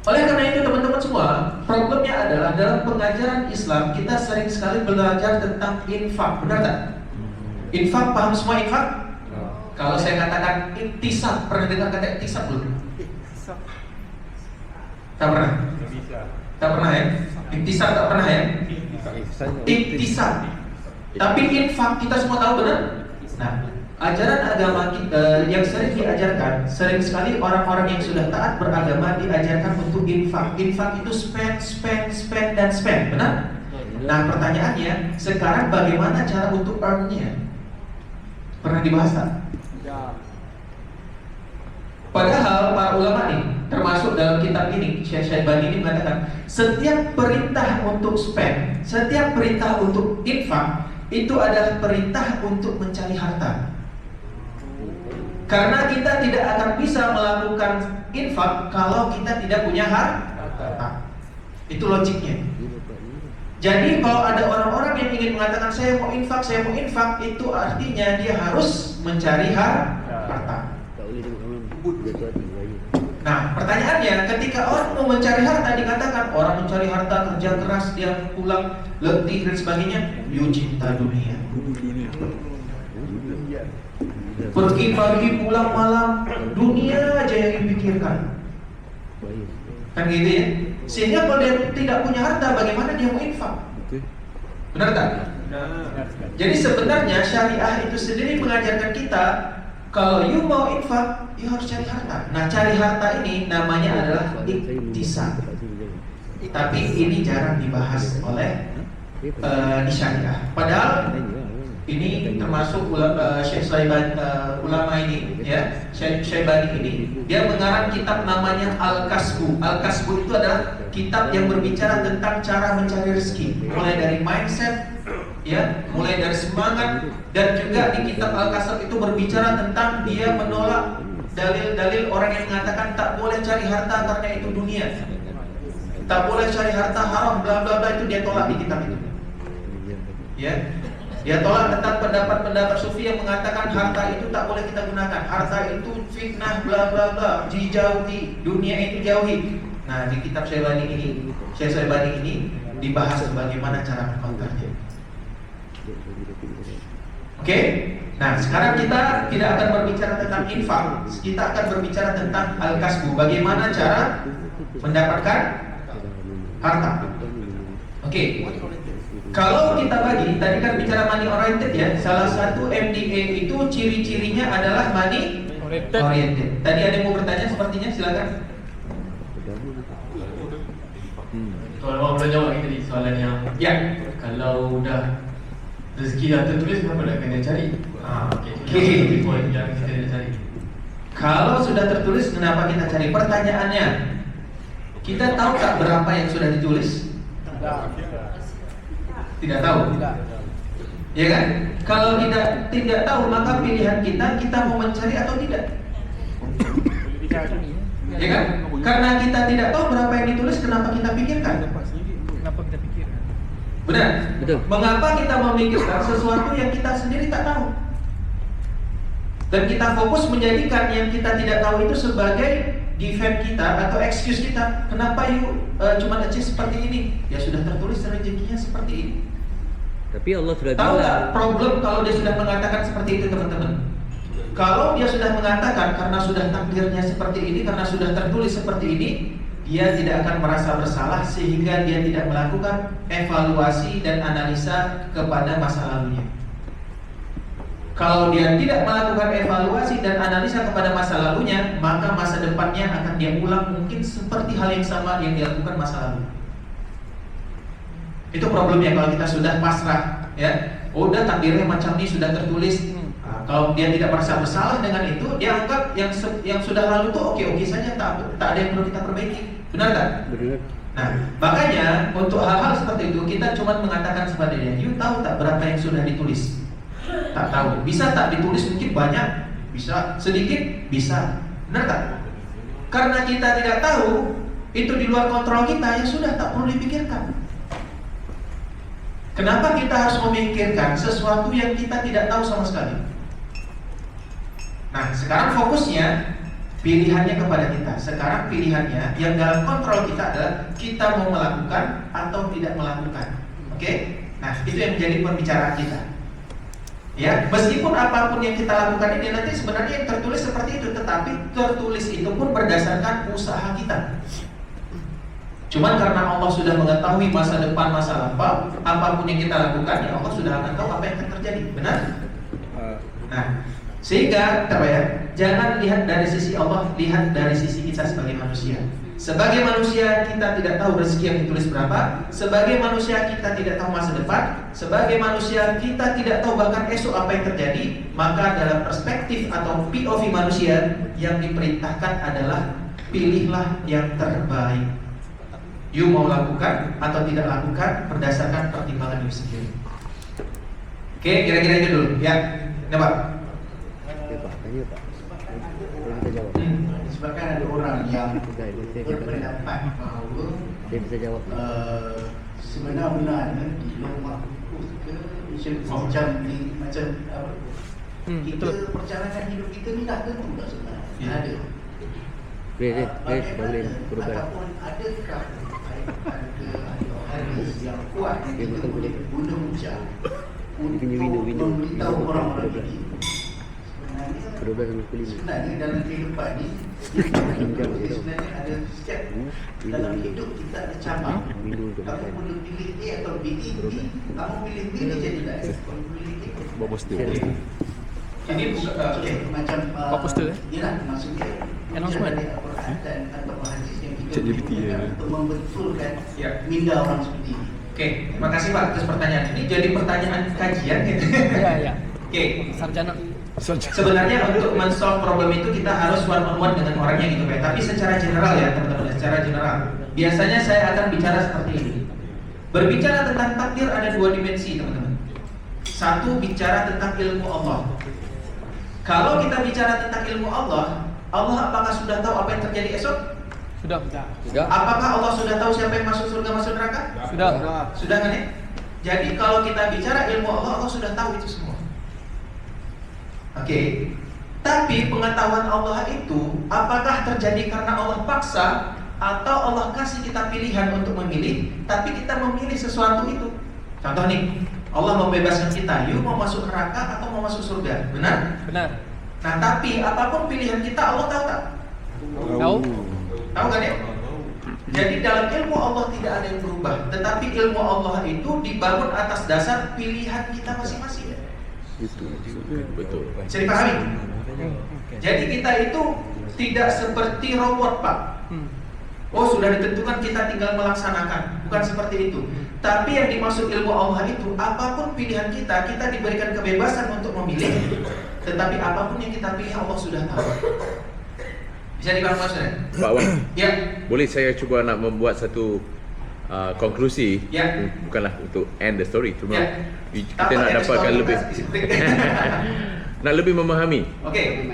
oleh karena itu teman-teman semua, problemnya adalah dalam pengajaran Islam kita sering sekali belajar tentang infak. Benar tak? Infak, paham semua infak? Kalau saya katakan iktisab, pernah dengar kata iktisab belum? Tak pernah? Tak pernah ya? Iktisab tak pernah ya? Iktisab. Tapi infak kita semua tahu, benar? Nah, ajaran agama kita yang sering diajarkan, sering sekali orang-orang yang sudah taat beragama diajarkan untuk infak. Infak itu spend dan spend, benar? Nah, pertanyaannya, sekarang bagaimana cara untuk earn-nya? Pernah dibahas tak? Padahal para ulama nih, termasuk dalam kitab ini, Syekh Syaibani ini mengatakan, setiap perintah untuk spend, setiap perintah untuk infak, itu adalah perintah untuk mencari harta. Karena kita tidak akan bisa melakukan infak kalau kita tidak punya harta. Itu logiknya. Jadi kalau ada orang-orang yang ingin mengatakan saya mau infak, itu artinya dia harus mencari harta. Nah, pertanyaannya, ketika orang mau mencari harta, dikatakan orang mencari harta kerja keras, dia pulang letih dan sebagainya, you cinta dunia. Pergi pagi pulang malam, dunia aja yang dipikirkan. Kan gitu ya? Sehingga kalau dia tidak punya harta, bagaimana dia mau infak? Benar tak? Jadi sebenarnya syariah itu sendiri mengajarkan kita, kalau you mau infak, you harus cari harta. Nah, cari harta ini namanya adalah iktisab. Tapi ini jarang dibahas oleh di syariah. Padahal ini termasuk Syekh ulama ini, ya, Syekh Syaibani ini, dia mengarang kitab namanya Al-Kasbu. Al-Kasbu itu adalah kitab yang berbicara tentang cara mencari rezeki, mulai dari mindset, ya, mulai dari semangat, dan juga di kitab Al-Kasbu itu berbicara tentang dia menolak dalil-dalil orang yang mengatakan tak boleh cari harta karena itu dunia, tak boleh cari harta haram, bla bla bla, itu dia tolak di kitab itu. Ya, dia tolak tentang pendapat-pendapat sufi yang mengatakan harta itu tak boleh kita gunakan, harta itu fitnah, bla bla bla, dijauhi, dunia itu jauhi. Nah, di kitab Syekh Syaibani ini dibahas bagaimana cara mengkonternya. Oke? Nah, sekarang kita tidak akan berbicara tentang infak, kita akan berbicara tentang al-kasbu, bagaimana cara mendapatkan harta. Oke. Kalau kita bagi, tadi kan bicara money oriented ya, salah satu MDA itu ciri-cirinya adalah money oriented. Tadi ada yang mau bertanya sepertinya, silakan. Kalau mau jawab lagi tadi soalan yang kalau udah rezeki dah tertulis, kenapa nak kena cari? Okey. Poin yang kita nak cari. Kalau sudah tertulis, kenapa kita cari? Pertanyaannya, kita tahu tak berapa yang sudah ditulis? Tidak tahu. Ya kan? Kalau tidak tahu, maka pilihan kita mau mencari atau tidak. Ya kan? Karena kita tidak tahu berapa yang ditulis, kenapa kita pikirkan? Benar? Betul. Mengapa kita memikirkan sesuatu yang kita sendiri tak tahu? Dan kita fokus menjadikan yang kita tidak tahu itu sebagai defend kita atau excuse kita. Kenapa cuma achieve seperti ini? Ya sudah tertulis rezekinya seperti ini. Tapi Allah sudah Tahu bilang. tak problem kalau dia sudah mengatakan seperti itu, teman-teman? Kalau dia sudah mengatakan karena sudah takdirnya seperti ini, karena sudah tertulis seperti ini, dia tidak akan merasa bersalah sehingga dia tidak melakukan evaluasi dan analisa kepada masa lalunya. Kalau dia tidak melakukan evaluasi dan analisa kepada masa lalunya, maka masa depannya akan dia ulang mungkin seperti hal yang sama yang dilakukan masa lalu. Itu problemnya kalau kita sudah pasrah, ya. Udah takdirnya macam ini sudah tertulis. Kalau dia tidak merasa bersalah dengan itu, dia anggap yang sudah lalu itu oke-oke saja, tak ada yang perlu kita perbaiki. Benar tak? Benar. Nah, makanya untuk hal-hal seperti itu kita cuma mengatakan kepada dia, "You tahu tak berapa yang sudah ditulis?" Tak tahu. Bisa tak ditulis mungkin banyak, bisa sedikit, bisa. Benar tak? Karena kita tidak tahu, itu di luar kontrol kita, ya sudah tak perlu dipikirkan. Kenapa kita harus memikirkan sesuatu yang kita tidak tahu sama sekali? Nah, sekarang fokusnya pilihannya kepada kita. Sekarang pilihannya yang dalam kontrol kita adalah kita mau melakukan atau tidak melakukan. Oke? Nah, itu yang menjadi pembicaraan kita. Ya, meskipun apapun yang kita lakukan ini nanti sebenarnya yang tertulis seperti itu, tetapi tertulis itu pun berdasarkan usaha kita. Cuman karena Allah sudah mengetahui masa depan, masa lampau, apapun yang kita lakukan, ya Allah sudah akan tahu apa yang akan terjadi. Benar? Nah, sehingga jangan lihat dari sisi Allah, lihat dari sisi kita sebagai manusia. Sebagai manusia kita tidak tahu rezeki yang ditulis berapa. Sebagai manusia kita tidak tahu masa depan. Sebagai manusia kita tidak tahu bahkan esok apa yang terjadi. Maka dalam perspektif atau POV manusia, yang diperintahkan adalah pilihlah yang terbaik. You mau lakukan atau tidak lakukan berdasarkan pertimbangan you sendiri. Oke, kira-kira itu dulu ya. Nah, Pak. Tanya Pak. Disebabkan ada orang yang berpendapat bahawa Dia bisa jawab. sebenar-benarnya di luar mahfuz ke macam apa? Kita perjalanan hidup kita ni dah tentu dah sebenarnya. Ada. Boleh berubah. Ataupun adakah hadis yang kuat yang kita boleh guna hujah untuk memberitahu orang-orang ini sebenarnya dalam kehidupan ni sebenarnya ada step dalam hidup kita ada cabang. Kamu boleh pilih A atau B, kamu pilih B dia jadi dah. Kamu pilih A. Bawa poster. Ini macam poster yalah maksudnya announcement dan atau hadis yang kita Chat GPT untuk membetulkan Ya. minda orang seperti ini. Oke, terima kasih Pak atas pertanyaan. Ini jadi pertanyaan kajian gitu. Ya. Oke, Sarjana. sebenarnya untuk men-solve problem itu kita harus one on one dengan orangnya gitu Pak. Tapi secara general ya teman-teman, secara general. Biasanya saya akan bicara seperti ini. Berbicara tentang takdir ada dua dimensi teman-teman. Satu, bicara tentang ilmu Allah. Kalau kita bicara tentang ilmu Allah, Allah apakah sudah tahu apa yang terjadi esok? Sudah. Apakah Allah sudah tahu siapa yang masuk surga, masuk neraka? Sudah. Sudah kan ya? Jadi kalau kita bicara ilmu Allah, Allah sudah tahu itu semua. Oke. Tapi pengetahuan Allah itu apakah terjadi karena Allah paksa atau Allah kasih kita pilihan untuk memilih, tapi kita memilih sesuatu itu. Contoh nih, Allah membebaskan kita, yuk mau masuk neraka atau mau masuk surga, benar? Benar. Nah tapi apapun pilihan kita, Allah tahu tak? Tahu? Tahu kan ya? Jadi dalam ilmu Allah tidak ada yang berubah, tetapi ilmu Allah itu dibangun atas dasar pilihan kita masing-masing. Betul. Bisa dipahami? Jadi kita itu tidak seperti robot Pak. Oh sudah ditentukan kita tinggal melaksanakan, bukan seperti itu. Tapi yang dimaksud ilmu Allah itu apapun pilihan kita, kita diberikan kebebasan untuk memilih. Tetapi apapun yang kita pilih Allah sudah tahu. Bisa dipahami maksudnya? Pak Wan, Ya. boleh saya cuba nak membuat satu konklusi? Ya. Bukanlah untuk end the story, cuma Ya. kita Apa nak yang dapatkan story lebih nak lebih memahami. Oke.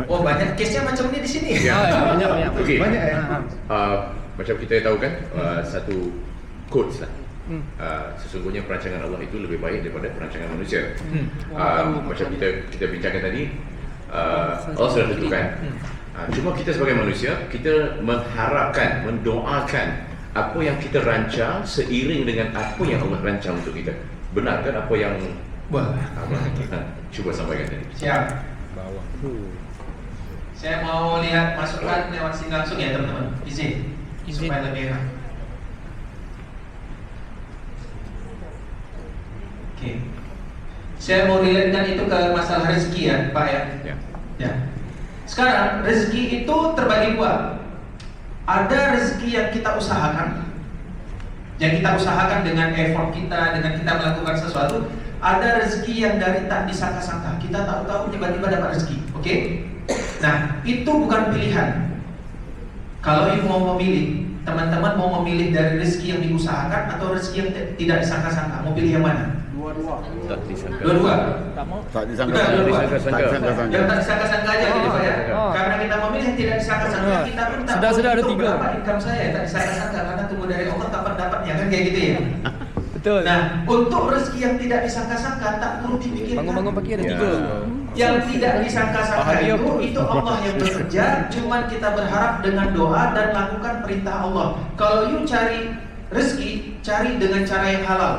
Oh banyak case-nya macam ini di sini. Ya. Banyak. Okey. Banyak ya. Macam kita tahu kan, satu quotes lah. Sesungguhnya perancangan Allah itu lebih baik daripada perancangan manusia. Macam kita bincangkan tadi, Allah sudah tentukan. Cuma kita sebagai manusia, kita mengharapkan, mendoakan apa yang kita rancang seiring dengan apa yang Allah rancang untuk kita. Benar kan apa yang Allah cuba sampaikan tadi? Siap. Saya mau lihat masukan lewat sini langsung ya teman-teman. Izin. Supaya lebih enak. Oke. Saya mau relatekan itu ke masalah rezeki ya, Pak ya. Ya. Sekarang rezeki itu terbagi dua. Ada rezeki yang kita usahakan, dengan effort kita, dengan kita melakukan sesuatu. Ada rezeki yang dari tak disangka-sangka. Kita tahu-tahu tiba-tiba dapat rezeki. Oke? Nah, itu bukan pilihan. Kalau you mau memilih, teman-teman mau memilih dari rezeki yang diusahakan atau rezeki yang tidak disangka-sangka, mau pilih yang mana? Tak disangka. Dua-dua. Tak disangka. Bukan, dua-dua. Disangka-sangka. Yang tak disangka-sangka aja gitu Pak ya. Oh. Karena kita memilih yang tidak disangka-sangka, kita pun tak Sudah ada tahu tiga. berapa income saya tak disangka-sangka karena tunggu dari Allah kapan dapatnya kan kayak gitu ya. Betul. Nah, untuk rezeki yang tidak disangka-sangka tak perlu dipikirkan. Bangun-bangun pagi ada Ya. 3. Yang tidak disangka-sangka Bahagia itu Allah yang bekerja, cuman kita berharap dengan doa dan lakukan perintah Allah. Kalau you cari rezeki, cari dengan cara yang halal.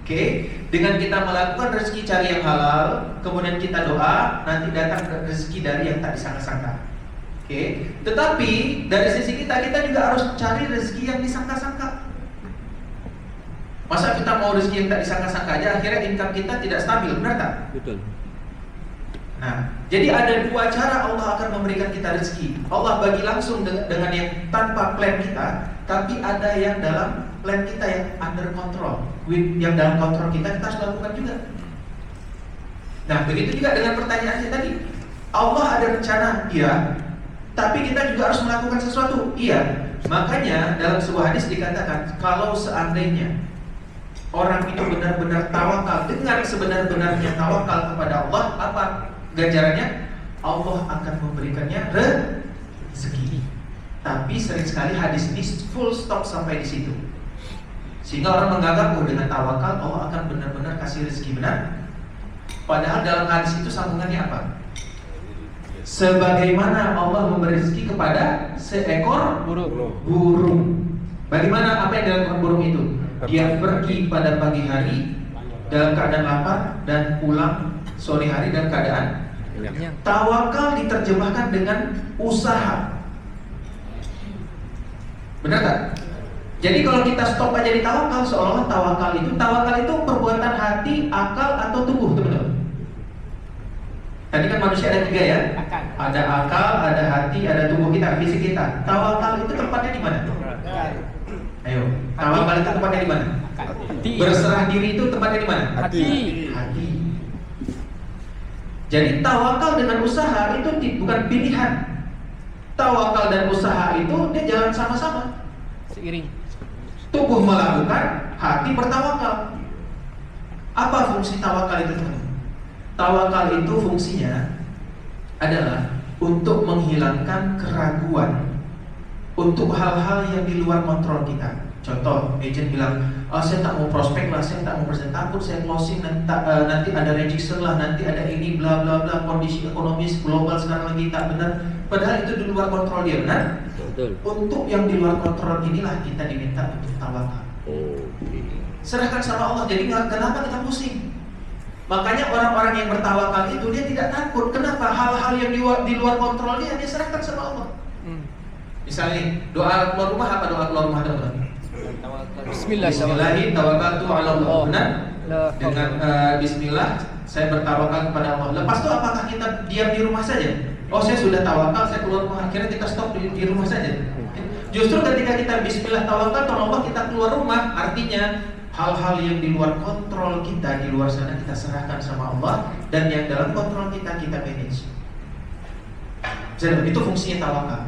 Oke, dengan kita melakukan rezeki cari yang halal, kemudian kita doa, nanti datang rezeki dari yang tak disangka-sangka. Oke, tetapi dari sisi kita juga harus cari rezeki yang disangka-sangka. Masa kita mau rezeki yang tak disangka-sangka aja, akhirnya income kita tidak stabil, benar tak? Betul. Nah, jadi ada dua cara Allah akan memberikan kita rezeki. Allah bagi langsung dengan yang tanpa plan kita, tapi ada yang dalam plan kita yang under control. Yang dalam kontrol kita harus lakukan juga. Nah, begitu juga dengan pertanyaan saya tadi. Allah ada rencana, iya. Tapi kita juga harus melakukan sesuatu, iya. Makanya dalam sebuah hadis dikatakan, kalau seandainya orang itu benar-benar tawakal dengan sebenar-benarnya tawakal kepada Allah, apa ganjarannya? Allah akan memberikannya rezeki. Tapi sering sekali hadis ini full stop sampai di situ, sehingga orang menganggap dengan tawakal Allah akan benar-benar kasih rezeki, benar? Padahal dalam hadis itu sambungannya apa? Sebagaimana Allah memberi rezeki kepada seekor burung. Bagaimana apa yang dilakukan burung itu? Dia pergi pada pagi hari dalam keadaan lapar dan pulang sore hari dalam keadaan kenyang. Tawakal diterjemahkan dengan usaha. Benar tak? Jadi kalau kita stop aja di tawakal, seolah-olah tawakal itu perbuatan hati, akal atau tubuh, teman-teman. Tadi kan manusia ada 3 ya. Ada akal, ada hati, ada tubuh kita, fisik kita. Tawakal itu tempatnya di mana? Ayo, Tawakal itu tempatnya di mana? Hati. Berserah diri itu tempatnya di mana? Hati. Hati. Jadi tawakal dengan usaha itu bukan pilihan. Tawakal dan usaha itu dia jalan sama-sama. Seiring. Tubuh melakukan, hati bertawakal. Apa fungsi tawakal itu, teman? Tawakal itu fungsinya adalah untuk menghilangkan keraguan untuk hal-hal yang di luar kontrol kita. Contoh, agent bilang, oh, saya tak mau prospek lah, saya tak mau present, takut saya closing, nanti ada register lah, nanti ada ini, bla bla bla, kondisi ekonomis global sekarang lagi tak benar. Padahal itu di luar kontrol dia, benar? Betul. Untuk yang di luar kontrol inilah kita diminta untuk tawakal. Serahkan sama Allah. Jadi kenapa kita pusing? Makanya orang-orang yang bertawakal itu dia tidak takut. Kenapa? Hal-hal yang di luar kontrol dia serahkan sama Allah. Misalnya doa keluar rumah, apa doa keluar rumah teman-teman? Bismillah. Bismillahirrahmanirrahim, tawakkaltu 'ala Allah. Oh. Benar? La Dengan bismillah saya bertawakal kepada Allah. Lepas itu apakah kita diam di rumah saja? Oh, saya sudah tawakal, saya keluar rumah. Akhirnya kita stop di rumah saja. Justru ketika kita bismillah tawakal kepada Allah, kita keluar rumah, artinya hal-hal yang di luar kontrol kita, di luar sana kita serahkan sama Allah, dan yang dalam kontrol kita manage. Jadi itu fungsinya tawakal.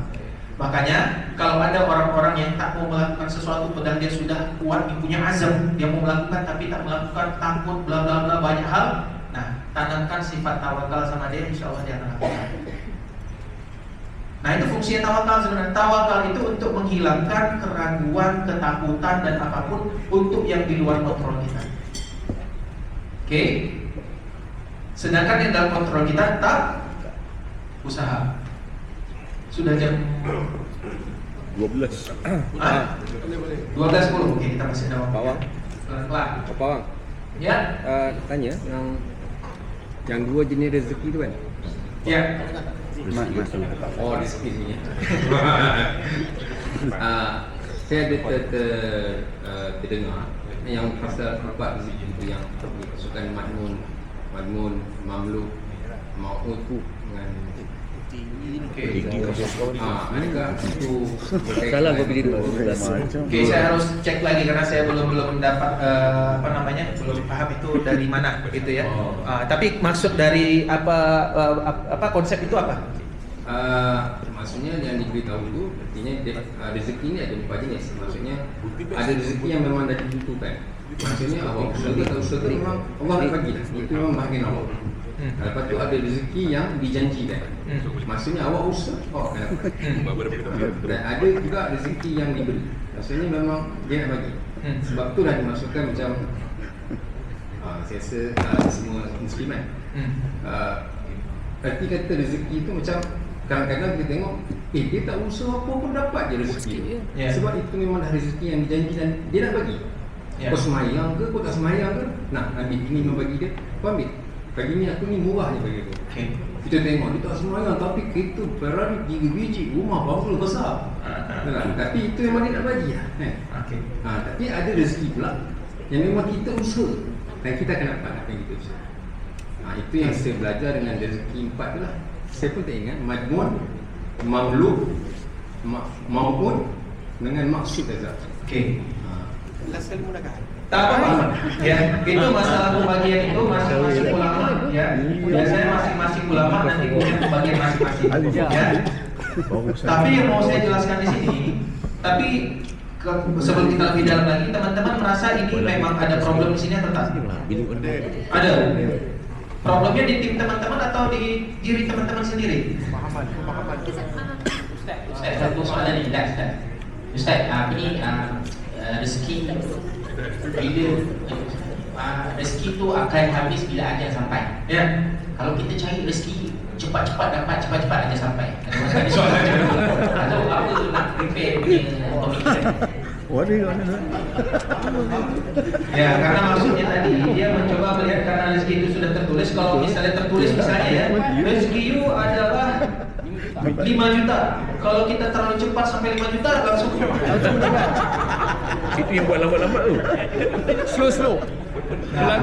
Makanya kalau ada orang-orang yang tak mau melakukan sesuatu padahal dia sudah kuat, dia punya azam, dia mau melakukan tapi tak melakukan, takut bla bla bla banyak hal. Nah, tanamkan sifat tawakal sama dia, insya Allah dia akan lakukan. Nah, itu fungsinya tawakal sebenarnya. Tawakal itu untuk menghilangkan keraguan, ketakutan dan apapun untuk yang di luar kontrol kita. Oke? Sedangkan yang dalam kontrol kita tetap usaha. Sudah jam 12. 12.10. Oke, kita masih ada waktu. Bawang. Pelan-pelan. Apa bang? Ya? Tanya yang dua jenis rezeki tu kan? Ya. Oh, rezeki ni. Saya ada terdengar yang pasal empat rezeki itu yang dimasukkan madmun, mamluk, mau'ud dengan adakah itu Salah kau pilih dua. Oke, saya harus cek lagi karena saya belum mendapat belum paham itu dari mana begitu ya. Tapi maksud dari apa konsep itu apa? Maksudnya yang diberitahu itu artinya rezeki ini ada empat jenis. Maksudnya ada rezeki yang memang dah ditentukan. Maksudnya awak usaha atau usaha memang Allah nak bagi. Itu memang bahagian awak. Lepas tu ada rezeki yang dijanjikan. Maksudnya awak usaha akan dapat. Dan ada juga rezeki yang diberi. Maksudnya memang dia nak bagi. Sebab tu dah dimasukkan macam saya rasa semua musliman. Arti kata rezeki itu macam kadang-kadang kita tengok dia tak usaha apa pun dapat je rezeki. Sebab itu memang dah rezeki yang dijanji dan dia nak bagi. Kau semayang ke, kau tak semayang ke, nah nanti ini membagi dia, kau ambil. Pagi ni aku ni murah je bagi aku. Kita tengok dia tak semayang tapi kereta Ferrari 3 biji, rumah bangla besar. Tapi itu memang dia nak bagi lah. Tapi ada rezeki pula yang memang kita usaha dan kita akan dapat apa yang kita usaha. Itu yang saya belajar dengan rezeki empat tu lah. Saya pun tak ingat madmun, mamluk, maupun dengan maksud azab. Okey. Tak apa-apa. Ya, itu masalah pembagian itu masing-masing ulama ya. Biasanya masing-masing ulama nanti punya pembagian masing-masing. Ya. Tapi yang mau saya jelaskan di sini, tapi sebelum kita lebih dalam lagi, teman-teman merasa ini memang ada problem di sini atau tak? Ada. Problemnya di tim teman-teman atau di diri teman-teman sendiri? Ustaz, satu soalan ni, Ustaz, ini rezeki bila rezeki tu akan habis bila ajal sampai. Ya. Kalau kita cari rezeki cepat-cepat dapat, cepat-cepat ajal sampai. Ada masalah ni soalan je. Atau apa nak prepare punya pemikiran? Ya, karena maksudnya tadi dia mencoba melihat karena rezeki itu sudah tertulis. Kalau misalnya tertulis misalnya ya, rezeki you adalah 5 juta. Kalau kita terlalu cepat sampai 5 juta langsung Itu yang buat lambat-lambat tu. Slow. Nah,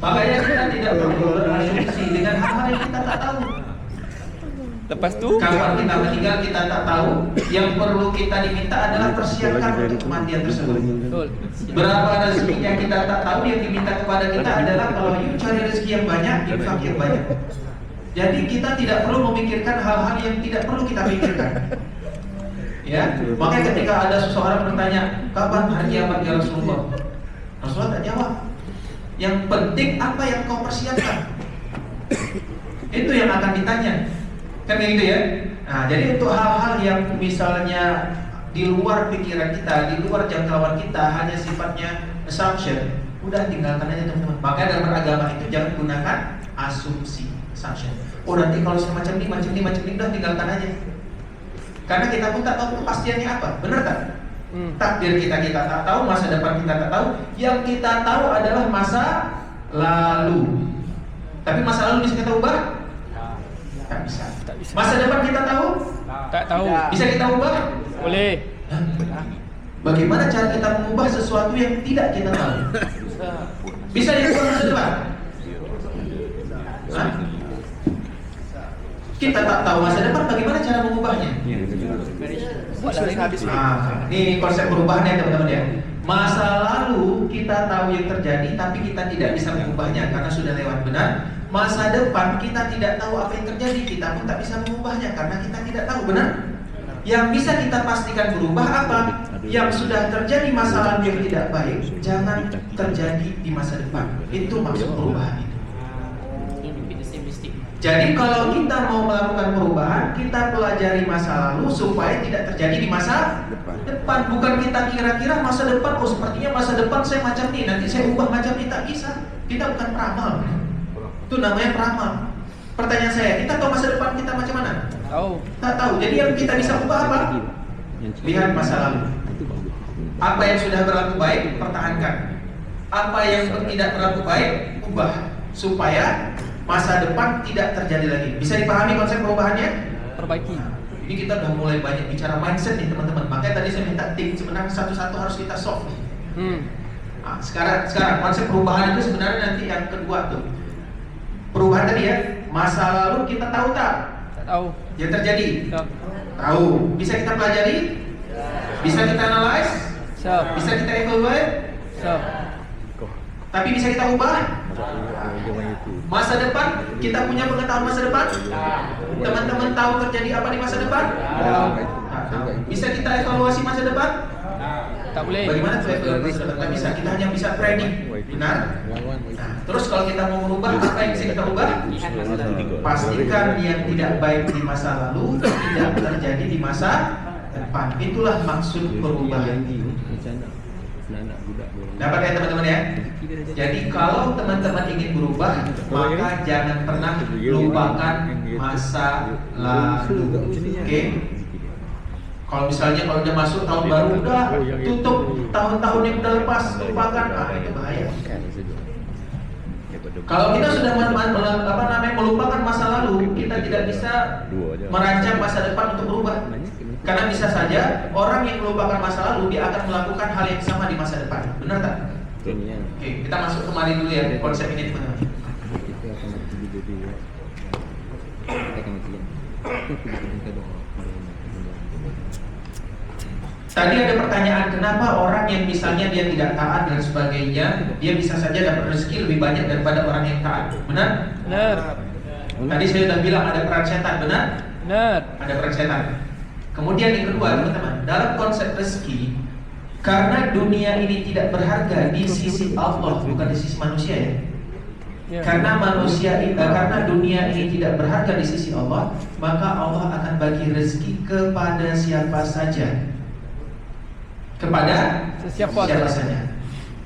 makanya kita tidak perlu berasumsi dengan hal-hal yang kita tak tahu. Lepas tu kapan kita meninggal kita tak tahu. Yang perlu kita diminta adalah persiapkan untuk kematian tersebut. betul. Berapa rezekinya kita tak tahu, yang diminta kepada kita adalah kalau you cari rezeki yang banyak, infak yang banyak. Jadi kita tidak perlu memikirkan hal-hal yang tidak perlu kita pikirkan. Ya, makanya ketika ada seseorang bertanya, kapan hari kiamat ya Rasulullah? Rasulullah tak jawab. Yang penting apa yang kau persiapkan. Itu yang akan ditanya. Kan kayak gitu ya. Nah, jadi untuk hal-hal yang misalnya di luar pikiran kita, di luar jangkauan kita, hanya sifatnya assumption, udah tinggalkan aja teman-teman. Maka dalam beragama itu jangan gunakan asumsi, assumption. Oh nanti kalau semacam ini, udah tinggalkan aja. Karena kita pun tak tahu kepastiannya apa, benar tak? Takdir kita tak tahu, masa depan kita tak tahu. Yang kita tahu adalah masa lalu. Tapi masa lalu bisa kita ubah? Tak bisa. Masa depan kita tahu? Tak tahu. Bisa kita ubah? Boleh. Bagaimana cara kita mengubah sesuatu yang tidak kita tahu? Bisa diubah masa depan? Hah? Kita tak tahu masa depan, bagaimana cara mengubahnya? Ini konsep perubahannya teman-teman ya. Masa lalu kita tahu yang terjadi, tapi kita tidak bisa mengubahnya karena sudah lewat, benar. Masa depan kita tidak tahu apa yang terjadi, kita pun tak bisa mengubahnya karena kita tidak tahu, benar. Yang bisa kita pastikan berubah apa? Yang sudah terjadi masa lalu yang tidak baik, jangan terjadi di masa depan. Itu maksud perubahan itu. Jadi kalau kita mau melakukan perubahan, kita pelajari masa lalu supaya tidak terjadi di masa depan. Bukan kita kira-kira masa depan, oh sepertinya masa depan saya macam ini, nanti saya ubah macam ini, tak bisa. Kita bukan peramal. Itu namanya peramal. Pertanyaan saya, kita tahu masa depan kita macam mana? Tahu. Tak tahu. Jadi yang kita bisa ubah apa? Lihat masa lalu. Apa yang sudah berlaku baik, pertahankan. Apa yang tidak berlaku baik, ubah. Supaya masa depan tidak terjadi lagi. Bisa dipahami konsep perubahannya? Perbaiki. Ini kita udah mulai banyak bicara mindset nih teman-teman. Makanya tadi saya minta tim, sebenarnya satu-satu harus kita solve nih. Nah, sekarang konsep perubahan itu sebenarnya nanti yang kedua tuh. Perubahan tadi ya, masa lalu kita tahu tak? Tak tahu. Yang terjadi? Tak. Tahu. Bisa kita pelajari? Bisa kita analyze? Siap. Bisa kita evaluate? Siap. Tapi bisa kita ubah? Masa depan, kita punya pengetahuan masa depan? Teman-teman tahu terjadi apa di masa depan? Bisa kita evaluasi masa depan? Tak boleh. Bagaimana tuh evaluasi masa depan? Tak bisa, kita hanya bisa predict. Benar? Nah, terus kalau kita mau merubah, apa yang bisa kita ubah? Pastikan yang tidak baik di masa lalu tidak terjadi di masa depan. Itulah maksud perubahan. Dapat ya teman-teman ya? Jadi kalau teman-teman ingin berubah, maka jangan pernah lupakan masa lalu. Oke? Kalau misalnya kalau udah masuk tahun baru, udah tutup tahun-tahun yang udah lepas, lupakan, itu bahaya. Kalau kita sudah melupakan masa lalu, kita tidak bisa merancang masa depan untuk berubah. Karena bisa saja orang yang melupakan masa lalu, dia akan melakukan hal yang sama di masa depan. Benar tak? Oke, kita masuk kemari dulu ya konsep ini teman-teman. Tadi ada pertanyaan, kenapa orang yang misalnya dia tidak taat dan sebagainya, dia bisa saja dapat rezeki lebih banyak daripada orang yang taat. Benar? Benar. Tadi saya sudah bilang ada peran setan, benar? Benar. Ada peran setan. Kemudian yang kedua teman-teman, dalam konsep rezeki, karena dunia ini tidak berharga di sisi Allah, bukan di sisi manusia ya. Karena karena dunia ini tidak berharga di sisi Allah, maka Allah akan bagi rezeki kepada siapa saja. Kepada siapa saja.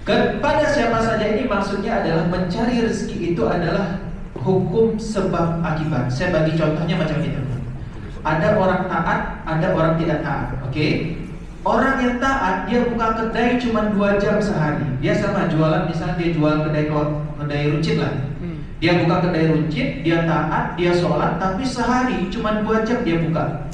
Kepada siapa saja ini maksudnya adalah mencari rezeki itu adalah hukum sebab akibat. Saya bagi contohnya macam itu. Ada orang taat, ada orang tidak taat. Oke? Orang yang taat, dia buka kedai cuma 2 jam sehari. Dia sama jualan, misalnya dia jual kedai runcit lah. Dia buka kedai runcit, dia taat, dia sholat, tapi sehari cuma 2 jam dia buka.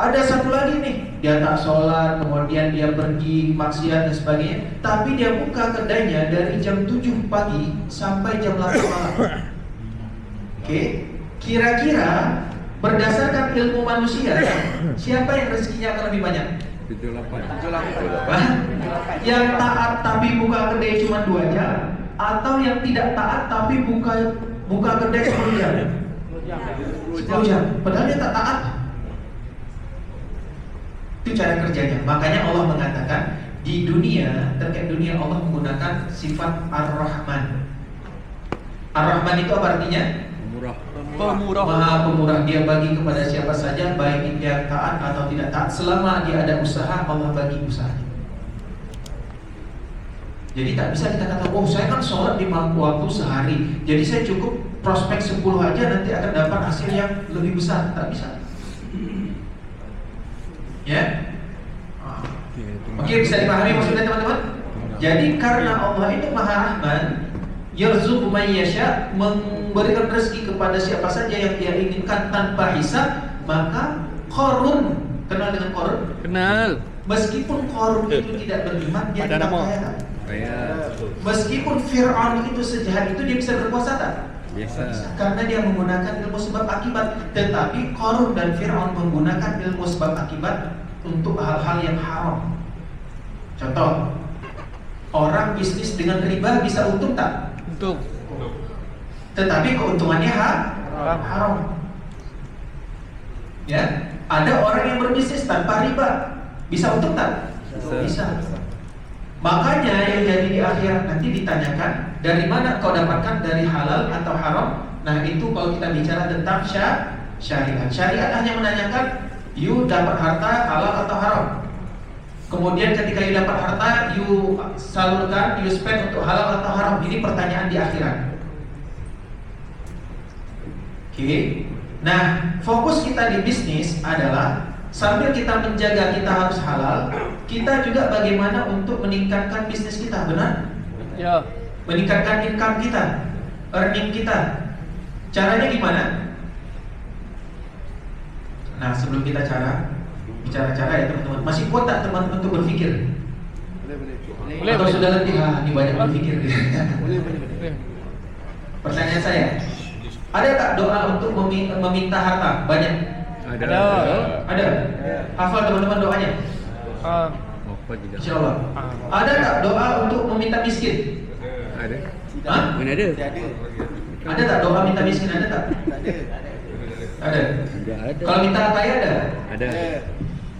Ada satu lagi nih, dia tak sholat, kemudian dia pergi maksiat dan sebagainya, tapi dia buka kedainya dari jam 7 pagi sampai jam 8 malam. Oke? Kira-kira berdasarkan ilmu manusia, siapa yang rezekinya akan lebih banyak? 78. Yang taat tapi buka kedai cuma 2 jam, atau yang tidak taat tapi buka kedai 10 jam? 10 jam. Padahal dia tak taat. Itu cara kerjanya. Makanya Allah mengatakan di dunia, terkait dunia Allah menggunakan sifat Ar-Rahman. Ar-Rahman itu apa artinya? Pemurah. Maha pemurah. Dia bagi kepada siapa saja, baik dia taat atau tidak taat. Selama dia ada usaha, Allah bagi usahanya. Jadi tak bisa kita kata, oh saya kan sholat 5 waktu sehari, jadi saya cukup prospek 10 aja nanti akan dapat hasil yang lebih besar. Tak bisa. Ya? Oke, bisa dipahami maksudnya teman-teman? Jadi karena Allah itu Maha Rahman, yarzuqu man yasha, memberikan rezeki kepada siapa saja yang dia inginkan tanpa hisab, maka Qarun, kenal dengan Qarun? Kenal. Meskipun Qarun itu tidak beriman, dia Ada tidak nama. kaya. Kaya. Meskipun Fir'aun itu sejahat itu, dia bisa berkuasa tak? Biasa. Karena dia menggunakan ilmu sebab akibat. Tetapi Qarun dan Fir'aun menggunakan ilmu sebab akibat untuk hal-hal yang haram. Contoh, orang bisnis dengan riba bisa untung tak? Untung. Tetapi keuntungannya haram. Ya, ada orang yang berbisnis tanpa riba, bisa untung tak? Bisa. Makanya yang jadi di akhirat nanti ditanyakan, dari mana kau dapatkan, dari halal atau haram? Nah itu kalau kita bicara tentang syariat. Syariat hanya menanyakan, you dapat harta halal atau haram. Kemudian ketika you dapat harta, you salurkan, you spend untuk halal atau haram. Ini pertanyaan di akhirat. Oke. Nah, fokus kita di bisnis adalah sambil kita menjaga kita harus halal, kita juga bagaimana untuk meningkatkan bisnis kita, benar? Ya. Meningkatkan income kita, earning kita. Caranya gimana? Nah, sebelum kita bicara cara ya teman-teman, masih kuat tak teman-teman untuk berpikir? Boleh. Atau sudah letih? Ini banyak berpikir. Boleh. Pertanyaan saya, ada tak doa untuk meminta harta? Banyak. Ada. Hafal teman-teman doanya? Apa tidak? Insya Allah. Ada tak doa untuk meminta miskin? Ada. Hah? Mana ada? Ada tak doa minta miskin? Ada tak? Ada. Ada. Kalau minta kaya ada? Ada.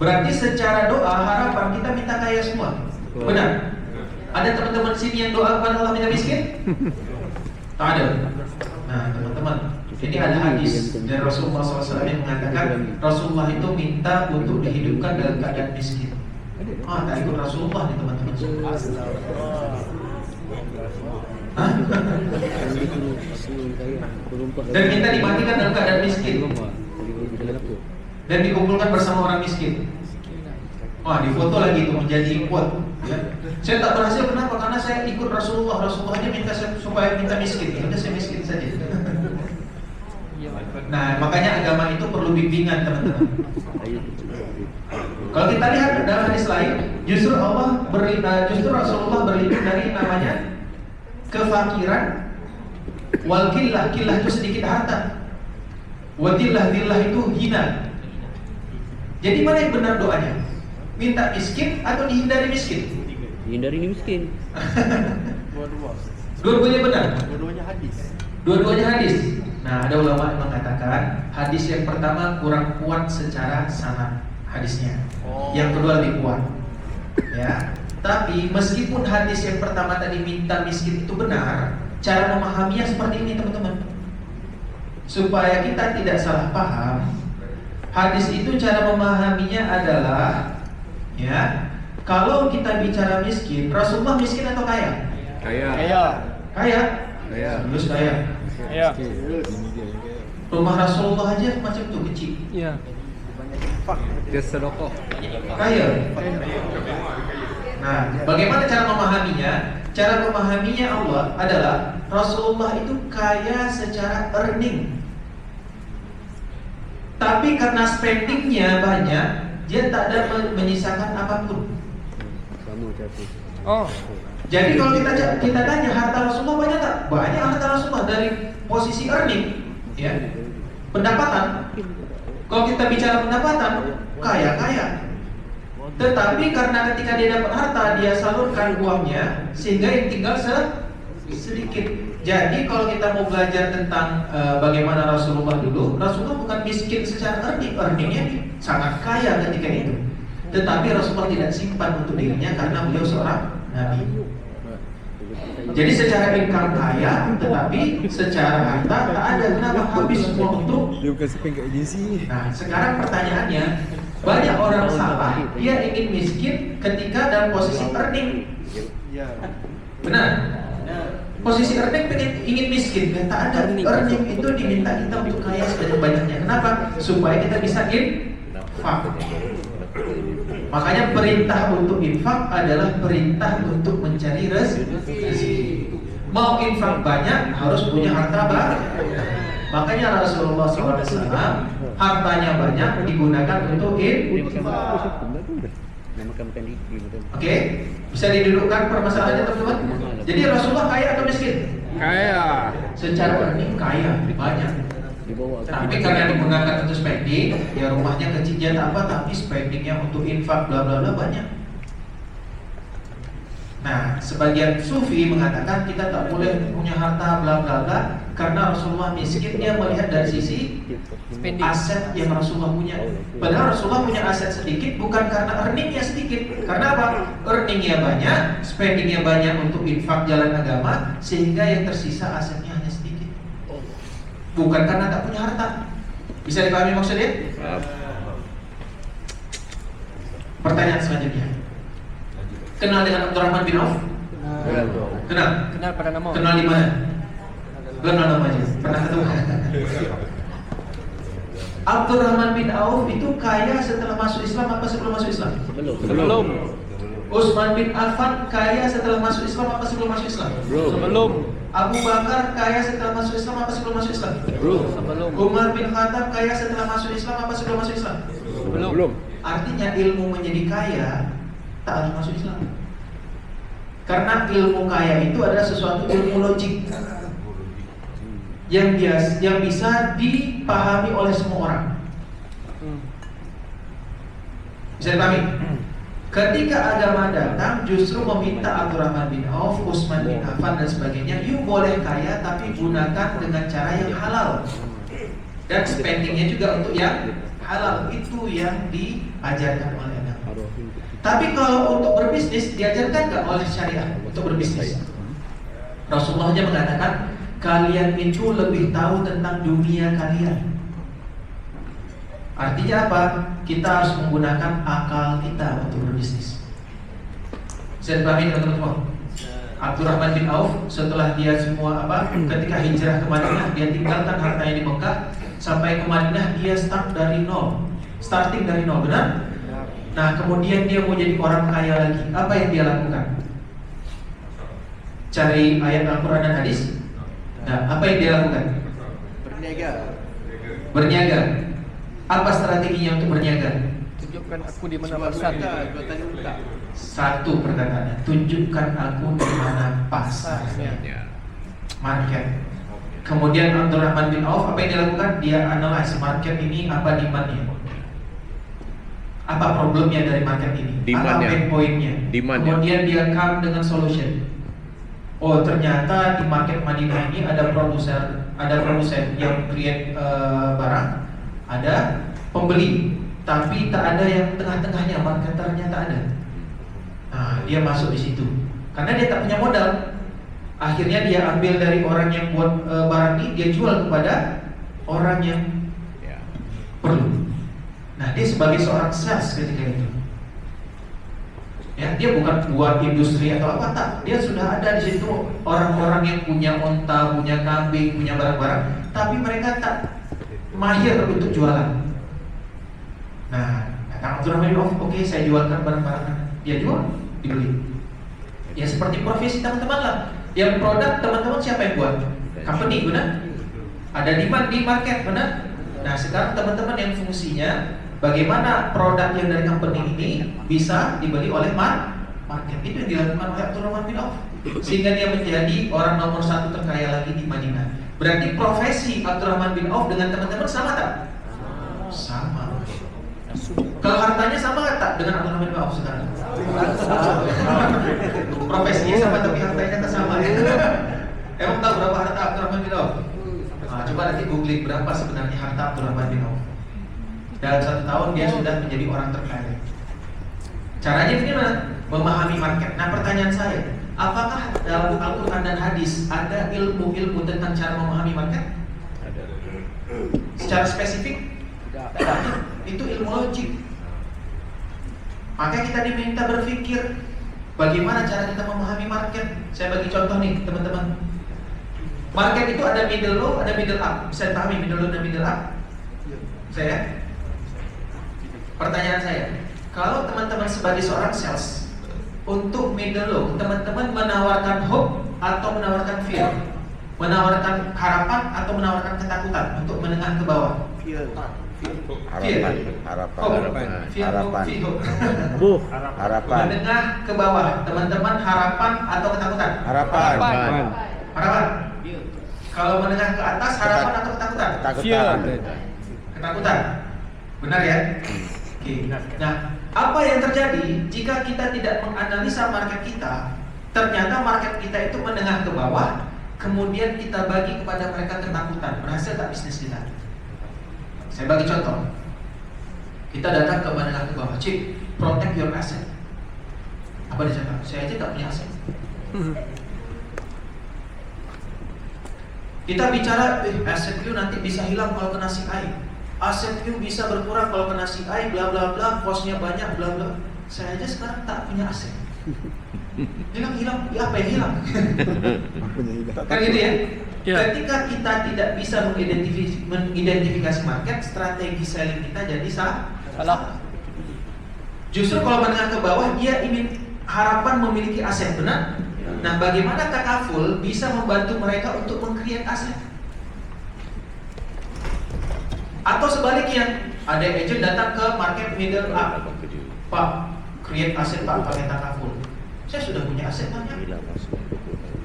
Berarti secara doa harapan kita minta kaya semua. Benar? Ada teman-teman sini yang doa kepada Allah minta miskin? Tak ada. Nah teman-teman, ini ada hadis dari Rasulullah SAW yang mengatakan Rasulullah itu minta untuk dihidupkan dalam keadaan miskin. Tak ikut Rasulullah nih teman-teman. Dan minta dimatikan dalam keadaan miskin dan dikumpulkan bersama orang miskin. Difoto lagi itu menjadi quote. Ya. Saya tak berhasil, kenapa? Karena saya ikut Rasulullah. Rasulullah aja minta saya supaya minta miskin. Ya udah saya miskin saja. Nah, makanya agama itu perlu bimbingan teman-teman. Kalau kita lihat dalam hadis lain, justru Rasulullah berlindung dari namanya kefakiran, wal qillah itu sedikit harta, wa dillah itu hina. Jadi mana yang benar doanya? Minta miskin atau dihindari miskin? Hindari miskin. Dua-duanya benar. Dua-duanya hadis. Nah, ada ulama yang mengatakan hadis yang pertama kurang kuat secara sanad hadisnya. Yang kedua lebih kuat. Ya. Tapi meskipun hadis yang pertama tadi minta miskin itu benar, cara memahaminya seperti ini teman-teman. Supaya kita tidak salah paham, hadis itu cara memahaminya adalah ya, kalau kita bicara miskin, Rasulullah miskin atau kaya? Kaya. Terus kaya. Rumah Rasulullah aja macam itu kecil. Ya. Dia sedekah. Kaya. Nah, bagaimana cara memahaminya? Cara memahaminya Allah adalah Rasulullah itu kaya secara earning. Tapi karena spendingnya banyak, dia tak ada menyisakan apapun. Jadi kalau kita tanya harta Rasulullah banyak tak? Banyak harta Rasulullah dari posisi earning, ya, pendapatan. Kalau kita bicara pendapatan, kaya. Tetapi karena ketika dia dapat harta, dia salurkan uangnya sehingga yang tinggal sedikit. Jadi kalau kita mau belajar tentang bagaimana Rasulullah dulu, Rasulullah bukan miskin secara earningnya sangat kaya ketika itu. Tetapi Rasulullah tidak simpan untuk dirinya karena beliau seorang nabi. Jadi secara income kaya, tetapi secara harta tak ada. Kenapa? Habis semua untuk. Nah, sekarang pertanyaannya, banyak orang salah, dia ingin miskin ketika dalam posisi earning. Benar? Posisi earning ingin miskin, tak ada. Earning itu diminta kita untuk kaya sebanyak-banyaknya. Kenapa? Supaya kita bisa infak. Makanya perintah untuk infak adalah perintah untuk mencari rezeki. Mau infak banyak harus punya harta banyak. Makanya Rasulullah SAW hartanya banyak digunakan untuk infak. Oke, bisa didudukkan permasalahannya teman-teman. Jadi Rasulullah kaya atau miskin? Kaya. Secara earning kaya, banyak. Tapi karena digunakan untuk spending, ya rumahnya kecil ya apa, tapi spendingnya untuk infak bla bla bla banyak. Nah, sebagian sufi mengatakan kita tak boleh punya harta bla bla bla karena Rasulullah miskin. Dia melihat dari sisi aset yang Rasulullah punya. Padahal Rasulullah punya aset sedikit bukan karena earningnya sedikit. Karena apa? Earningnya banyak, spendingnya banyak untuk infak jalan agama, sehingga yang tersisa asetnya hanya sedikit. Bukan karena tak punya harta. Bisa dipahami maksudnya? Pertanyaan selanjutnya. Kenal dengan Abdurrahman bin Auf? Kenal? Kenal pada nama. Kenal di mana? Kenal nama aja. Pernah ketemu? Abdurrahman bin Auf itu kaya setelah masuk Islam apa sebelum masuk Islam? Sebelum. Utsman bin Affan kaya setelah masuk Islam apa sebelum masuk Islam? Sebelum. Abu Bakar kaya setelah masuk Islam apa sebelum masuk Islam? Sebelum. Umar bin Khattab kaya setelah masuk Islam apa sebelum masuk Islam? Belum. Artinya ilmu menjadi kaya tak harus masuk Islam. Karena ilmu kaya itu adalah sesuatu ilmu logik yang bisa dipahami oleh semua orang. Bisa dipahami? Ketika agama datang justru meminta Abdurrahman bin Auf, Utsman bin Affan dan sebagainya, you boleh kaya tapi gunakan dengan cara yang halal. Dan spendingnya juga untuk yang halal. Itu yang diajarkan oleh agama. Tapi kalau untuk berbisnis diajarkan nggak oleh syariah untuk berbisnis? Rasulullah hanya mengatakan kalian itu lebih tahu tentang dunia kalian. Artinya apa? Kita harus menggunakan akal kita untuk berbisnis. Bisa dipahami teman-teman? Abdurrahman bin Auf setelah dia semua ketika hijrah ke Madinah, dia tinggalkan hartanya di Mekah sampai ke Madinah, dia starting dari nol, benar? Nah, kemudian dia mau jadi orang kaya lagi. Apa yang dia lakukan? Cari ayat Al-Quran dan hadis. Nah, apa yang dia lakukan? Berniaga. Apa strateginya untuk berniaga? Tunjukkan aku di mana pasar. Satu perkataannya, tunjukkan aku di mana pasarnya, market. Kemudian Abdurrahman bin Auf apa yang dia lakukan? Dia analyze market ini apa demand-nya, apa problemnya dari market ini, apa pain point-nya. Kemudian dia come dengan solution. Oh, ternyata di market Madinah ini ada produsen yang create barang, ada pembeli, tapi tak ada yang tengah-tengahnya, marketernya tak ada. Nah, dia masuk di situ. Karena dia tak punya modal. Akhirnya dia ambil dari orang yang buat barang ini, dia jual kepada orang yang perlu. Nah, dia sebagai seorang sales ketika itu. Ya, dia bukan buat industri atau apa, tak. Dia sudah ada di situ orang-orang yang punya onta, punya kambing, punya barang-barang, tapi mereka tak mahir untuk jualan. Nah, Abdurrahman bin Auf, oke, saya jualkan barang-barang. Dia jual, dibeli. Ya seperti profesi teman-teman lah. Yang produk teman-teman siapa yang buat? Company, benar? Ada demand di market, benar? Nah, sekarang teman-teman yang fungsinya bagaimana produk yang dari company ini bisa dibeli oleh market. Itu yang dilakukan oleh Abdurrahman bin Auf, sehingga dia menjadi orang nomor 1 terkaya lagi di Madinah. Berarti profesi Abdurrahman bin Auf dengan teman-teman sama tak? Sama. Kalau hartanya sama nggak tak dengan Abdurrahman bin Auf sekarang? Profesinya sama tapi hartanya tak sama ya. Emang tahu berapa harta Abdurrahman bin Auf? Nah, coba nanti googling berapa sebenarnya harta Abdurrahman bin Auf. Dalam 1 tahun dia sudah menjadi orang terkaya. Caranya gimana? Memahami market. Nah, pertanyaan saya, apakah dalam Al-Quran dan hadis ada ilmu-ilmu tentang cara memahami market? Ada. Secara spesifik? Itu ilmu logik. Maka kita diminta berpikir bagaimana cara kita memahami market. Saya bagi contoh nih teman-teman. Market itu ada middle low, ada middle up. Bisa dipahami middle low dan middle up? Saya? Pertanyaan saya, kalau teman-teman sebagai seorang sales untuk middle low, teman-teman menawarkan hope atau menawarkan fear? Menawarkan harapan atau menawarkan ketakutan untuk menengah ke bawah? Harapan. Menengah ke bawah, teman-teman harapan atau ketakutan? Harapan. Kalau menengah ke atas harapan atau ketakutan? Ketakutan. Benar ya? Oke. Nah, apa yang terjadi jika kita tidak menganalisa market kita? Ternyata market kita itu menengah ke bawah, kemudian kita bagi kepada mereka ketakutan. Berhasil tak bisnis kita? Saya bagi contoh. Kita datang ke menengah ke bawah, Cik, protect your asset. Apa dia cakap? Saya aja tak punya aset. Kita bicara, aset you nanti bisa hilang kalau kena CI. Aset you bisa berkurang kalau kena CI, bla bla bla, cost-nya banyak, bla bla. Saya aja sekarang tak punya aset. Hilang, ya apa yang hilang? Kan gitu ya? Ketika kita tidak bisa mengidentifikasi market, strategi selling kita jadi salah. Justru kalau menengah ke bawah, dia ingin harapan memiliki aset, benar? Nah, bagaimana takaful bisa membantu mereka untuk meng-create aset? Atau sebaliknya, ada agent datang ke market middle up, Pak, create aset Pak pakai takaful. Saya sudah punya aset banyak.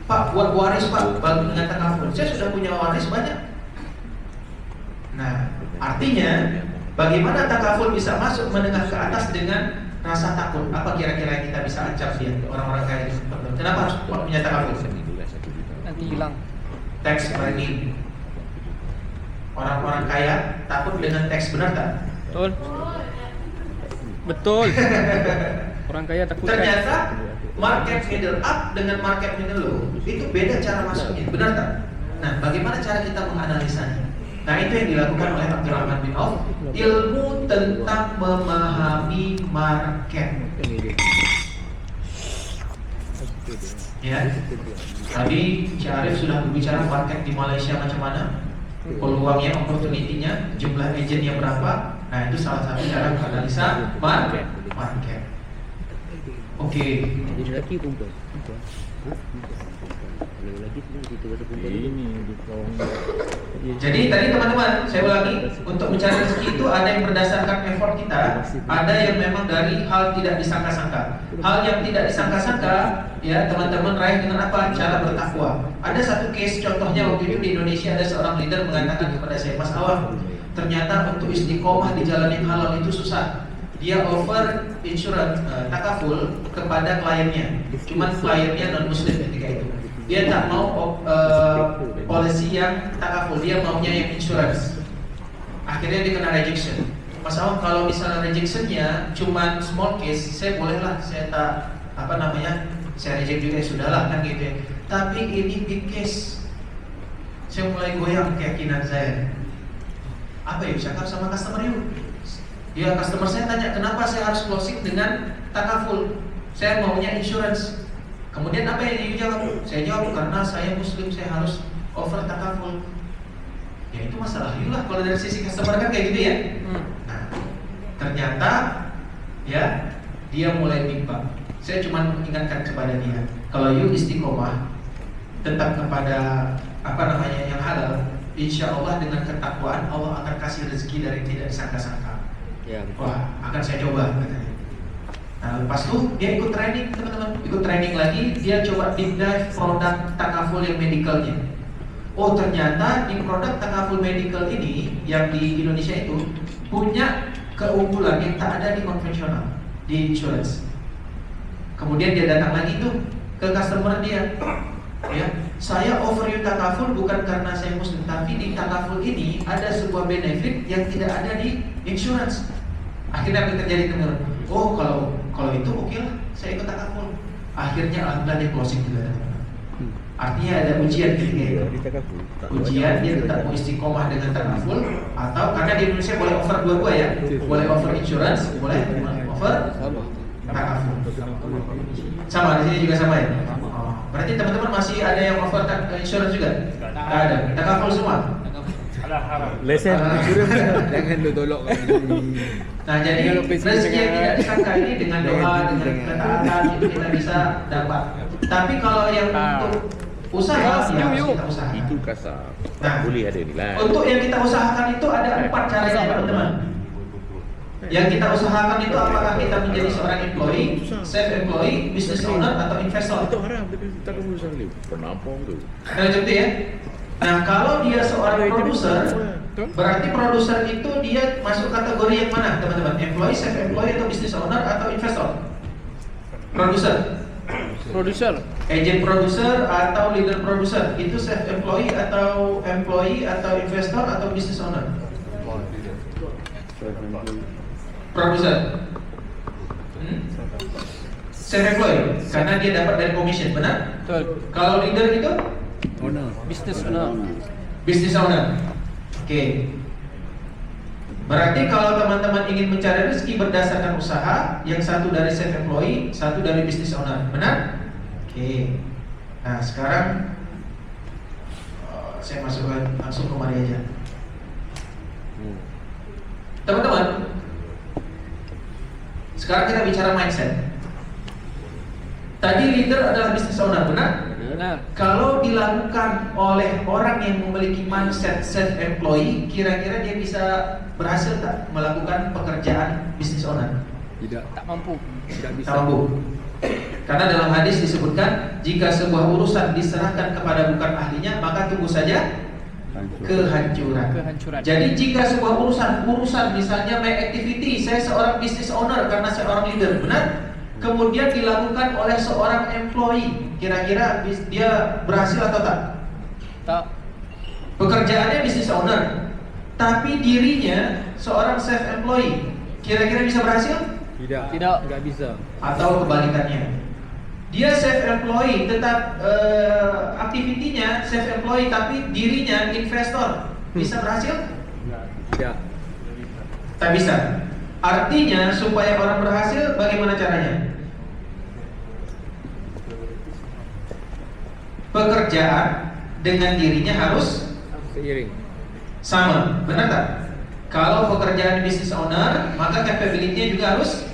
Pak, buat waris Pak, dengan takaful. Saya sudah punya waris banyak. Nah, artinya bagaimana takaful bisa masuk menengah ke atas dengan rasa takut? Apa kira-kira yang kita bisa ancam dia, orang-orang kaya itu? Kenapa harus punya takaful? Nanti hilang. Tax planning. Orang-orang kaya takut dengan tax, benar tak? Betul. Orang kaya takut. Ternyata market middle up dengan market middle low itu beda cara masuknya, benar tak? Nah, bagaimana cara kita menganalisanya? Nah, itu yang dilakukan oleh Abdurrahman bin Auf, ilmu tentang memahami market. Ya, tadi Syarif sudah berbicara market di Malaysia macam mana, peluangnya, opportunity-nya, jumlah agentnya berapa. Nah, itu salah satu cara menganalisa market. Oke. Jadi tadi teman-teman, saya ulangi, untuk mencari rezeki itu ada yang berdasarkan effort kita, ada yang memang dari hal tidak disangka-sangka. Hal yang tidak disangka-sangka, ya teman-teman raih dengan apa? Cara bertakwa. Ada satu case contohnya waktu itu di Indonesia, ada seorang leader mengatakan kepada saya, Mas Awam, ternyata untuk istiqomah di jalan yang halal itu susah. Dia offer insurance takaful kepada kliennya, cuman kliennya non muslim ketika itu. Dia tak mau polisi yang takaful, dia maunya yang insurance. Akhirnya dia kena rejection. Mas Awam, kalau misalnya rejectionnya cuman small case, saya bolehlah, saya tak saya reject juga, sudahlah kan gitu ya. Tapi ini big case, saya mulai goyang keyakinan saya. Apa ya, cakap sama customer you? Ya, customer saya tanya, kenapa saya harus closing dengan takaful? Saya maunya insurance. Kemudian apa yang dijawab? Saya jawab, karena saya muslim, saya harus over takaful. Ya itu masalah you lah, kalau dari sisi customer kan kayak gitu ya. Nah, ternyata ya dia mulai bimbang. Saya cuma mengingatkan kepada dia, kalau you istiqomah tetap kepada yang halal, insya Allah dengan ketakwaan Allah akan kasih rezeki dari tidak disangka-sangka. Wah, akan saya coba katanya. Nah, lepas itu dia ikut training, teman-teman. Ikut training lagi, dia coba deep dive produk takaful yang medicalnya. Oh, ternyata di produk takaful medical ini yang di Indonesia itu punya keunggulan yang tak ada di konvensional, di insurance. Kemudian dia datang lagi tuh ke customer dia, ya, saya offer you takaful bukan karena saya muslim, tapi di takaful ini ada sebuah benefit yang tidak ada di insurance. Akhirnya apa yang terjadi teman-teman? Oh kalau itu oke lah, saya ikut takaful. Akhirnya alhamdulillah dia closing juga. Artinya ada ujian ketika itu. Ujian dia tetap mau istiqomah dengan takaful, atau karena di Indonesia boleh offer dua-dua ya, boleh offer insurance, boleh offer takaful. Sama di sini juga sama ya. Berarti teman-teman masih ada yang offer insurance juga? Tidak ada. Takaful semua. Lesen jangan lu tolak. Nah, jadi rezeki yang tidak disangka ini dengan doa, dengan ketaatan itu kita bisa dapat. Tapi kalau yang untuk usaha ya harus kita usahakan. Itu kasar. Nah, boleh ada nilai. untuk yang kita usahakan itu ada 4 caranya teman-teman. Yang kita usahakan itu apakah kita menjadi seorang employee, self-employee, business owner, atau investor. Itu haram tapi kita kan urusan lu. Penampung tu. Nah, gitu ya. Nah, kalau dia seorang produser, berarti produser itu dia masuk kategori yang mana, teman-teman? Employee, self-employee, atau business owner, atau investor? Produser. Produser. Agent produser atau leader produser itu self-employee atau employee atau investor atau business owner? Produser. Self-employed karena dia dapat dari commission, benar? Betul. Kalau leader itu Owner. Business owner. business owner. Oke. Berarti kalau teman-teman ingin mencari rezeki berdasarkan usaha, yang satu dari self-employed, satu dari business owner, benar? Oke. Nah, sekarang saya masuk langsung ke mari aja. Teman-teman, sekarang kita bicara mindset. Tadi leader adalah business owner, benar? Benar. Kalau dilakukan oleh orang yang memiliki mindset self-employed, kira-kira dia bisa berhasil tak melakukan pekerjaan business owner? Tidak. Tak mampu. Tidak bisa. Tak mampu. Karena dalam hadis disebutkan, jika sebuah urusan diserahkan kepada bukan ahlinya, maka tunggu saja kehancuran. Jadi jika sebuah urusan misalnya my activity, saya seorang business owner karena saya orang leader, benar? Kemudian dilakukan oleh seorang employee, kira-kira dia berhasil atau tak? Tak. Pekerjaannya business owner, tapi dirinya seorang self-employed, kira-kira bisa berhasil? Tidak. Tidak. Enggak bisa. Atau kebalikannya, dia self-employed tetap aktivitinya self-employed tapi dirinya investor, bisa berhasil? Tidak. Tak bisa. Artinya supaya orang berhasil bagaimana caranya? Pekerjaan dengan dirinya harus Seiring. sama, benar tak? Kalau pekerjaan business owner, maka capability-nya juga harus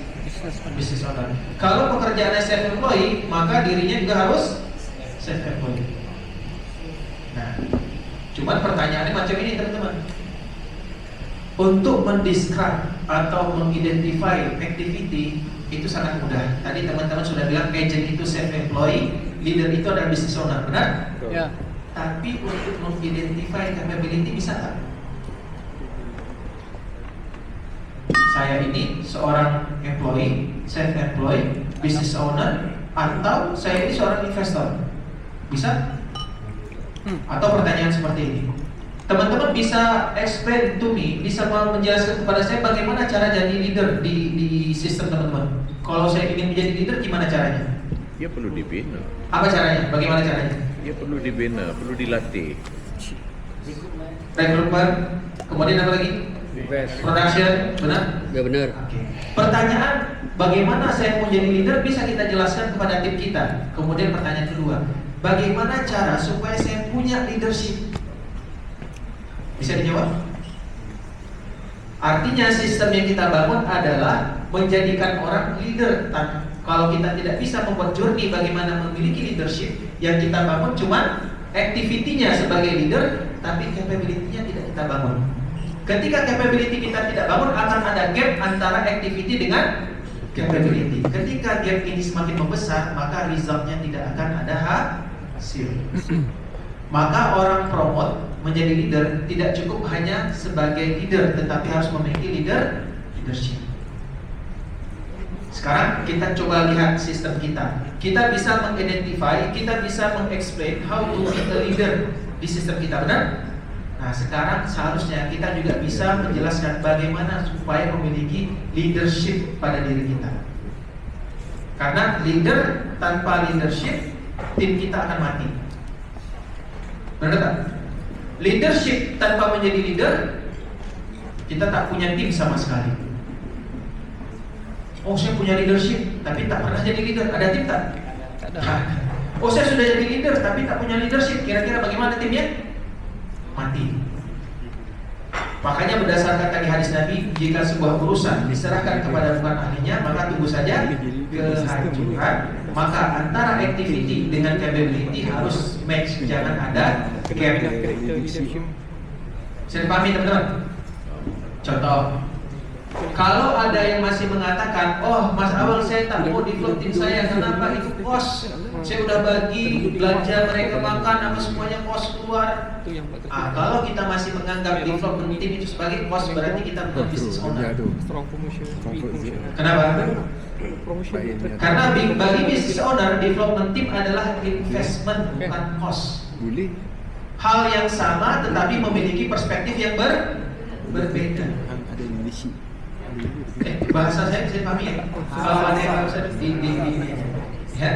business owner. Kalau pekerjaannya self-employed, maka dirinya juga harus self-employed. Nah, cuman pertanyaannya macam ini teman-teman. Untuk mendescribe atau mengidentify activity itu sangat mudah. Tadi teman-teman sudah bilang agent itu self-employed, leader itu adalah business owner, benar? Ya. Tapi untuk mengidentify capability bisa tak? Saya ini seorang employee, self-employed, business owner, atau saya ini seorang investor, bisa? Atau pertanyaan seperti ini, teman-teman bisa explain to me, bisa menjelaskan kepada saya bagaimana cara jadi leader di sistem teman-teman? Kalau saya ingin menjadi leader, gimana caranya? Dia perlu dibina. Apa caranya? Bagaimana caranya? Dia perlu dibina, perlu dilatih. Rekrutmen, kemudian apa lagi? Production, benar? Ya benar. Pertanyaan, bagaimana saya mau jadi leader bisa kita jelaskan kepada tim kita. Kemudian pertanyaan kedua, bagaimana cara supaya saya punya leadership? Bisa dijawab? Artinya sistem yang kita bangun adalah menjadikan orang leader. Kalau kita tidak bisa membuat journey bagaimana memiliki leadership, yang kita bangun cuma activity-nya sebagai leader, tapi capability-nya tidak kita bangun. Ketika capability kita tidak bangun, akan ada gap antara activity dengan capability. Ketika gap ini semakin membesar, maka resultnya tidak akan ada hasil. Maka orang promote menjadi leader tidak cukup hanya sebagai leader, tetapi harus memiliki leadership. Sekarang kita coba lihat sistem kita. Kita bisa mengidentify, kita bisa mengexplain how to be a leader di sistem kita, benar? Nah, sekarang seharusnya kita juga bisa menjelaskan bagaimana supaya memiliki leadership pada diri kita. Karena leader tanpa leadership, tim kita akan mati. Benar tak? Leadership tanpa menjadi leader, kita tak punya tim sama sekali. Oh, saya punya leadership, tapi tak pernah jadi leader. Ada tim tak? Tak ada. Oh, saya sudah jadi leader, tapi tak punya leadership. Kira-kira bagaimana timnya? Mati. Makanya berdasarkan tadi hadis Nabi, jika sebuah urusan diserahkan kepada bukan ahlinya, maka tunggu saja kehancuran. Maka antara activity dengan capability harus match, jangan ada gap. Saya pahami teman-teman? Contoh, kalau ada yang masih mengatakan, oh Mas Awang saya tak mau develop tim saya, kenapa? Itu kos. Saya udah bagi belanja mereka makan, apa semuanya kos keluar. Kalau kita masih menganggap development tim itu sebagai kos, berarti kita bukan business owner. Kenapa? Karena bagi business owner, development team adalah investment, bukan cost. Hal yang sama tetapi memiliki perspektif yang berbeda. Bahasa saya bisa pahami ya? Kalau ada yang harus ya.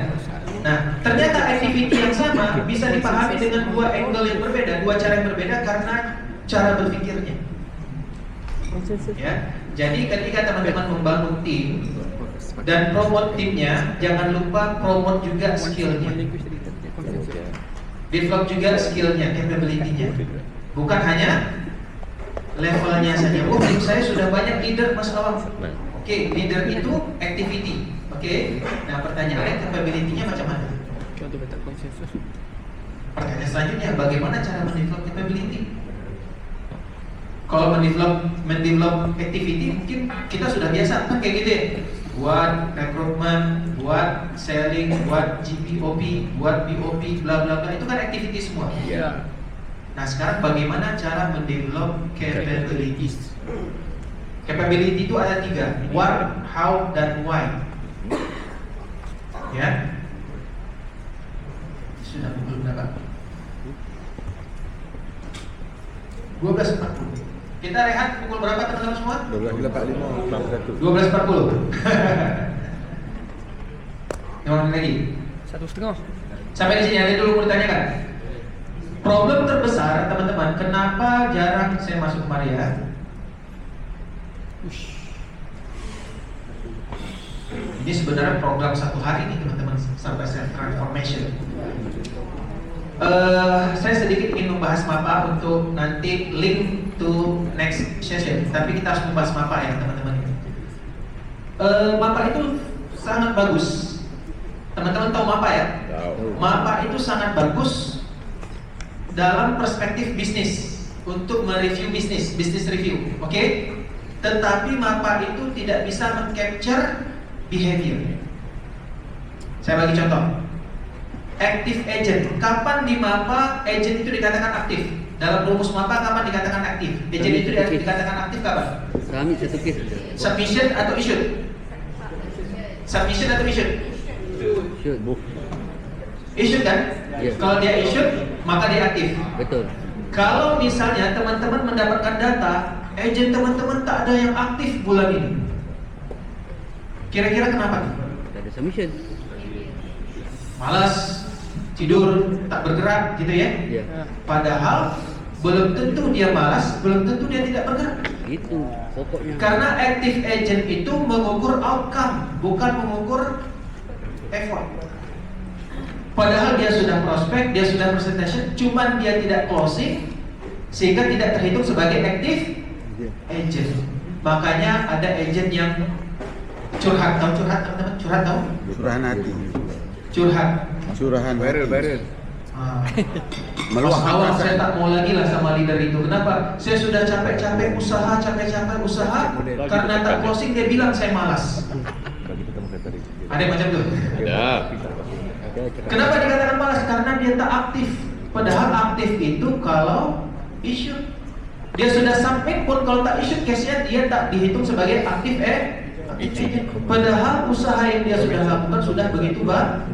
Nah, ternyata activity yang sama bisa dipahami dengan dua angle yang berbeda, dua cara yang berbeda karena cara berpikirnya. Ya, jadi ketika teman-teman membangun tim dan promote timnya, jangan lupa promote juga skillnya, develop juga skillnya, capability-nya. Bukan hanya levelnya saja. Oh, tim saya sudah banyak leader, Mas Awang. Oke, leader itu activity. Oke, nah pertanyaannya capability-nya macam mana? Pertanyaan selanjutnya, bagaimana cara mendevelop capability? Kalau mendevelop activity, mungkin kita sudah biasa kan kayak gitu ya. Buat recruitment, buat selling, buat GPOP, buat BOP, bla bla bla, itu kan activity semua. Yeah. Nah, sekarang bagaimana cara mendevelop capabilities? Capability itu ada 3, what, how, dan why. Ya, sudah pukul berapa? 12.40. Kita rehat pukul berapa teman-teman semua? 12.45. 12.40. Yang lagi? 1,5. Sampai di sini ada dulu mau ditanyakan. Problem terbesar teman-teman, kenapa jarang saya masuk kemari ya? Ini sebenarnya program 1 hari nih teman-teman, sampai self transformation. Saya sedikit ingin membahas MAPA untuk nanti link to next session. Tapi kita harus membahas MAPA ya teman-teman. MAPA itu sangat bagus. Teman-teman tahu MAPA ya? MAPA itu sangat bagus dalam perspektif bisnis, untuk mereview bisnis review, oke? Tetapi MAPA itu tidak bisa meng-capture behavior. Saya bagi contoh. Active agent. Kapan di MAPA agent itu dikatakan aktif? Dalam rumus MAPA kapan dikatakan aktif? Agent itu dikatakan aktif kapan? Submission atau issued? Submission atau issued? Issued kan? Kalau dia issued, maka dia aktif. Betul. Kalau misalnya teman-teman mendapatkan data, agent teman-teman tak ada yang aktif bulan ini. Kira-kira kenapa? Tak ada submission. Malas, tidur, tak bergerak gitu ya. Padahal belum tentu dia malas, belum tentu dia tidak bergerak. Itu pokoknya. Karena active agent itu mengukur outcome, bukan mengukur effort. Padahal dia sudah prospek, dia sudah presentation, cuman dia tidak closing, sehingga tidak terhitung sebagai active agent. Makanya ada agent yang curhat, tahu curhat teman-teman? Curhat tahu? Curahan hati. Curhat. Curahan viral. Mas Awang, saya tak mau lagi lah sama leader itu. Kenapa? Saya sudah capek-capek usaha, karena tak closing dia bilang saya malas. Ada yang macam itu? Ada. Kenapa dikatakan malas? Karena dia tak aktif. Padahal aktif itu kalau issue. Dia sudah submit pun kalau tak issue cashnya dia tak dihitung sebagai aktif agent. Padahal usaha yang dia sudah lakukan sudah begitu banyak.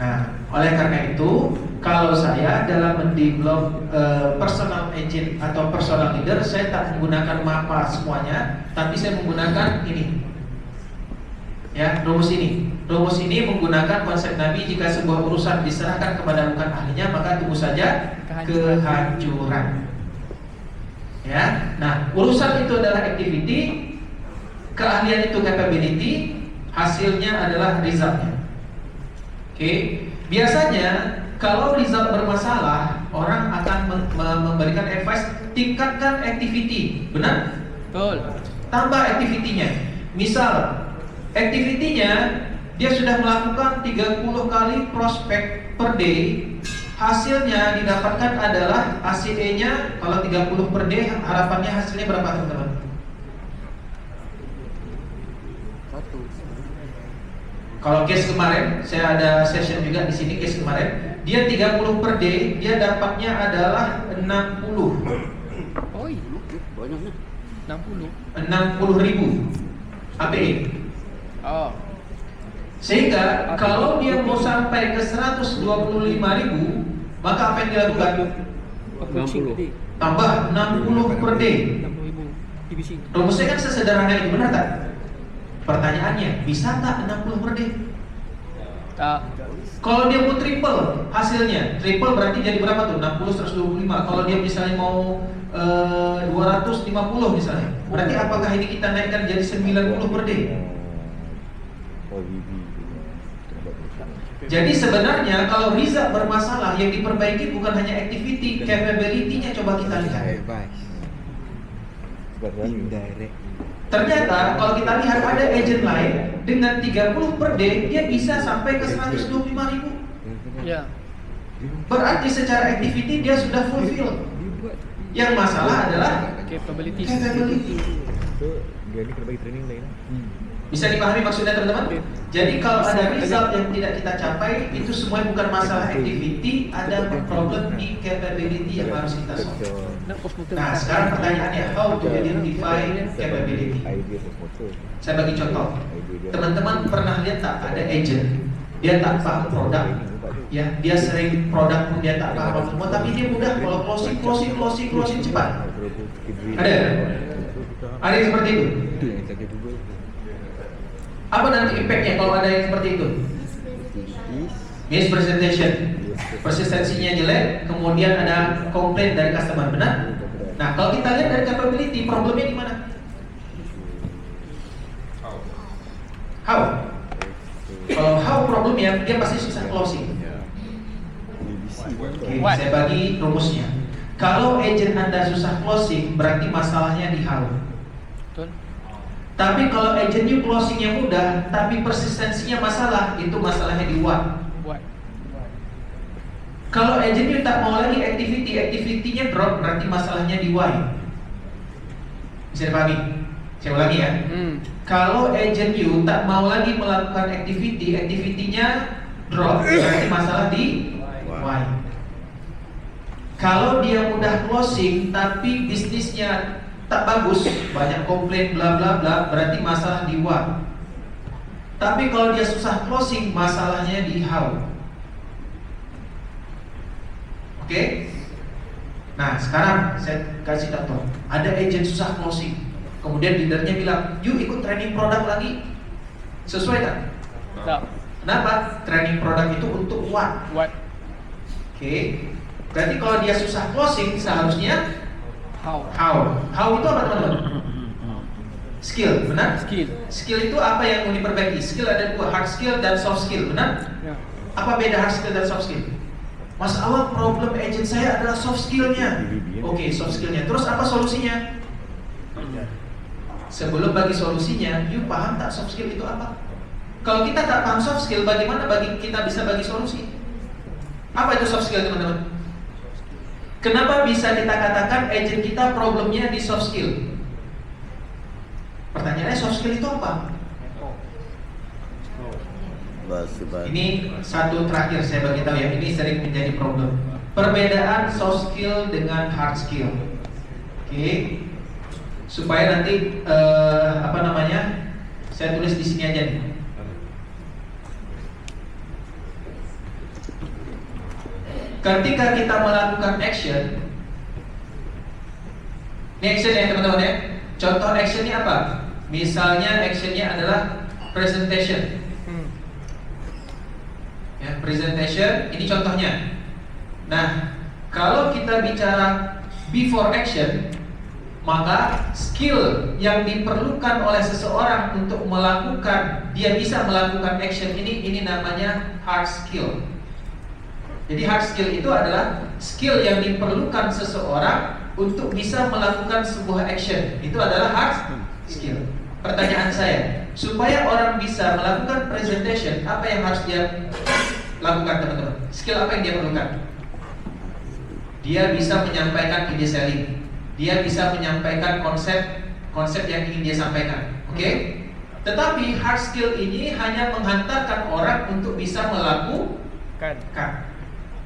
Nah, oleh karena itu kalau saya dalam mendevelop personal agent atau personal leader, saya tak menggunakan mapa semuanya, tapi saya menggunakan ini. Ya, rumus ini. Rumus ini menggunakan konsep Nabi, jika sebuah urusan diserahkan kepada bukan ahlinya, maka tunggu saja kehancuran. Ya, nah urusan itu adalah activity, keahlian itu capability, hasilnya adalah resultnya. Oke, biasanya kalau result bermasalah, orang akan memberikan advice tingkatkan activity, benar? Betul. Tambah activity-nya. Misal activity-nya dia sudah melakukan 30 kali prospek per day. Hasilnya didapatkan adalah ACE-nya kalau 30 per day, harapannya hasilnya berapa teman-teman? 1. Kalau case kemarin, saya ada session juga di sini case kemarin, dia 30 per day, dia dapatnya adalah 60. Oh, banyaknya. 60.000 APE. Oh. Sehingga kalau dia mau sampai ke 125.000, maka apa yang dilakukan? 60. Tambah 60 per day. 60.000 TBC. Rumusnya kan sesederhana itu, benar tak? Pertanyaannya, bisa tak 60 per day? Tak. Kalau dia mau triple hasilnya, triple berarti jadi berapa tuh? 60, 125. Kalau dia misalnya mau 250 misalnya, berarti apakah ini kita naikkan jadi 90 per day? Jadi sebenarnya kalau result bermasalah, yang diperbaiki bukan hanya activity, capability-nya coba kita lihat. Ternyata kalau kita lihat ada agent lain dengan 30 per day, dia bisa sampai ke 125.000. Ya. Berarti secara activity dia sudah fulfill. Yang masalah adalah Capability. Dia ni kena bagi training lain. Bisa dipahami maksudnya teman-teman? Jadi kalau ada result yang tidak kita capai, itu semua bukan masalah activity, ada problem di capability yang harus kita solve. Nah sekarang pertanyaannya, how to identify capability? Saya bagi contoh. Teman-teman pernah lihat tak ada agent, dia tak paham produk, ya dia sering produk pun dia tak paham semua, tapi dia mudah kalau closing cepat. Ada yang seperti itu? Apa nanti impactnya kalau ada yang seperti itu? Mispresentation, persistensinya jelek, kemudian ada komplain dari customer, benar? Nah kalau kita lihat dari capability, problemnya di mana? How? Kalau how problemnya, dia pasti susah closing. Oke, saya bagi rumusnya. Kalau agent Anda susah closing, berarti masalahnya di how. Tapi kalau agentnya closingnya mudah, tapi persistensinya masalah, itu masalahnya di what. Kalau agentnya tak mau lagi activity-nya drop, berarti masalahnya di why. Bisa dipahami? Saya ulangi ya. Kalau agent you tak mau lagi melakukan activity-nya drop, berarti masalah di why. Kalau dia mudah closing, tapi bisnisnya tak bagus, banyak komplain bla bla bla, berarti masalah di what. Tapi kalau dia susah closing, masalahnya di how. Oke? Nah, sekarang saya kasih contoh. Ada agent susah closing, kemudian leadernya bilang, "Yuk ikut training produk lagi." Sesuai tak? Tak. Kenapa? Training produk itu untuk what? Oke. Berarti kalau dia susah closing, seharusnya how itu apa teman-teman? Skill, benar? Skill itu apa yang mau diperbaiki? Skill ada dua, hard skill dan soft skill, benar? Ya. Apa beda hard skill dan soft skill? Mas Awal, problem agent saya adalah soft skillnya. Oke, soft skillnya. Terus apa solusinya? Sebelum bagi solusinya, you paham tak soft skill itu apa? Kalau kita tak paham soft skill, bagaimana kita bisa bagi solusi? Apa itu soft skill teman-teman? Kenapa bisa kita katakan agent kita problemnya di soft skill? Pertanyaannya soft skill itu apa? Ini satu terakhir saya bagi tahu ya, ini sering menjadi problem. perbedaan soft skill dengan hard skill. Oke. Supaya nanti saya tulis di sini aja nih. Ketika kita melakukan action, ini action ya teman-teman ya. Contoh actionnya apa? Misalnya actionnya adalah presentation. Ya, presentation, ini contohnya. Nah, kalau kita bicara before action, maka skill yang diperlukan oleh seseorang untuk melakukan, dia bisa melakukan action ini namanya hard skill. Jadi hard skill itu adalah skill yang diperlukan seseorang untuk bisa melakukan sebuah action. Itu adalah hard skill. Pertanyaan saya, supaya orang bisa melakukan presentation, apa yang harus dia lakukan teman-teman? Skill apa yang dia perlukan? Dia bisa menyampaikan ide selling. Dia bisa menyampaikan konsep yang ingin dia sampaikan. Oke? Tetapi hard skill ini hanya menghantarkan orang untuk bisa melakukan.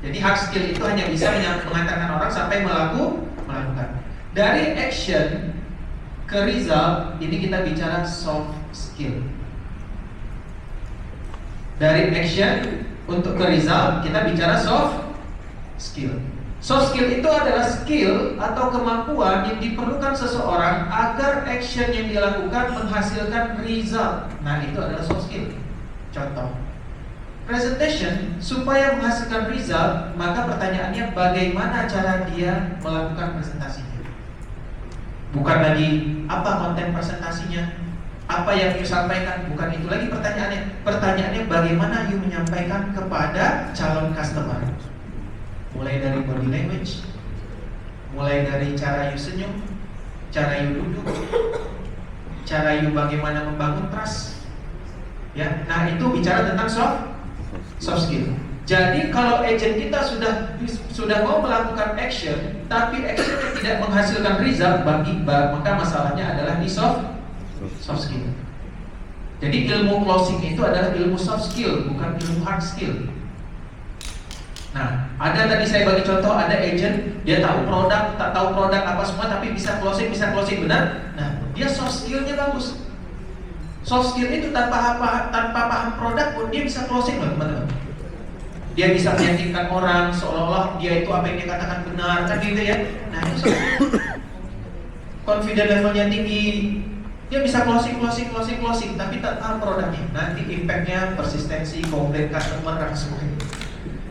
Jadi hard skill itu hanya bisa mengantarkan orang sampai melakukan. Dari action ke result, ini kita bicara soft skill. Dari action untuk ke result, kita bicara soft skill. Soft skill itu adalah skill atau kemampuan yang diperlukan seseorang agar action yang dilakukan menghasilkan result. Nah, itu adalah soft skill. Contoh presentation, supaya menghasilkan result, maka pertanyaannya bagaimana cara dia melakukan presentasinya. Bukan lagi apa konten presentasinya, apa yang you sampaikan, bukan itu lagi pertanyaannya. Pertanyaannya bagaimana you menyampaikan kepada calon customer. Mulai dari body language, mulai dari cara you senyum, cara you duduk, cara you bagaimana membangun trust. Ya, nah itu bicara tentang soft skill. Jadi kalau agent kita sudah mau melakukan action, tapi actionnya tidak menghasilkan result, maka masalahnya adalah di soft skill. Jadi ilmu closing itu adalah ilmu soft skill, bukan ilmu hard skill. Nah, ada tadi saya bagi contoh, ada agent, dia tahu produk, tak tahu produk apa semua, tapi bisa closing benar. Nah, dia soft skillnya bagus. Soft skill itu tanpa paham produk pun dia bisa closing loh teman-teman. Dia bisa meyakinkan orang seolah-olah dia itu apa yang dia katakan benar, kan gitu ya. Nah itu soft skill. Confident levelnya tinggi, dia bisa closing, tapi tak tahu produknya. Nanti impactnya, persistensi, komplain customer dan sebagainya.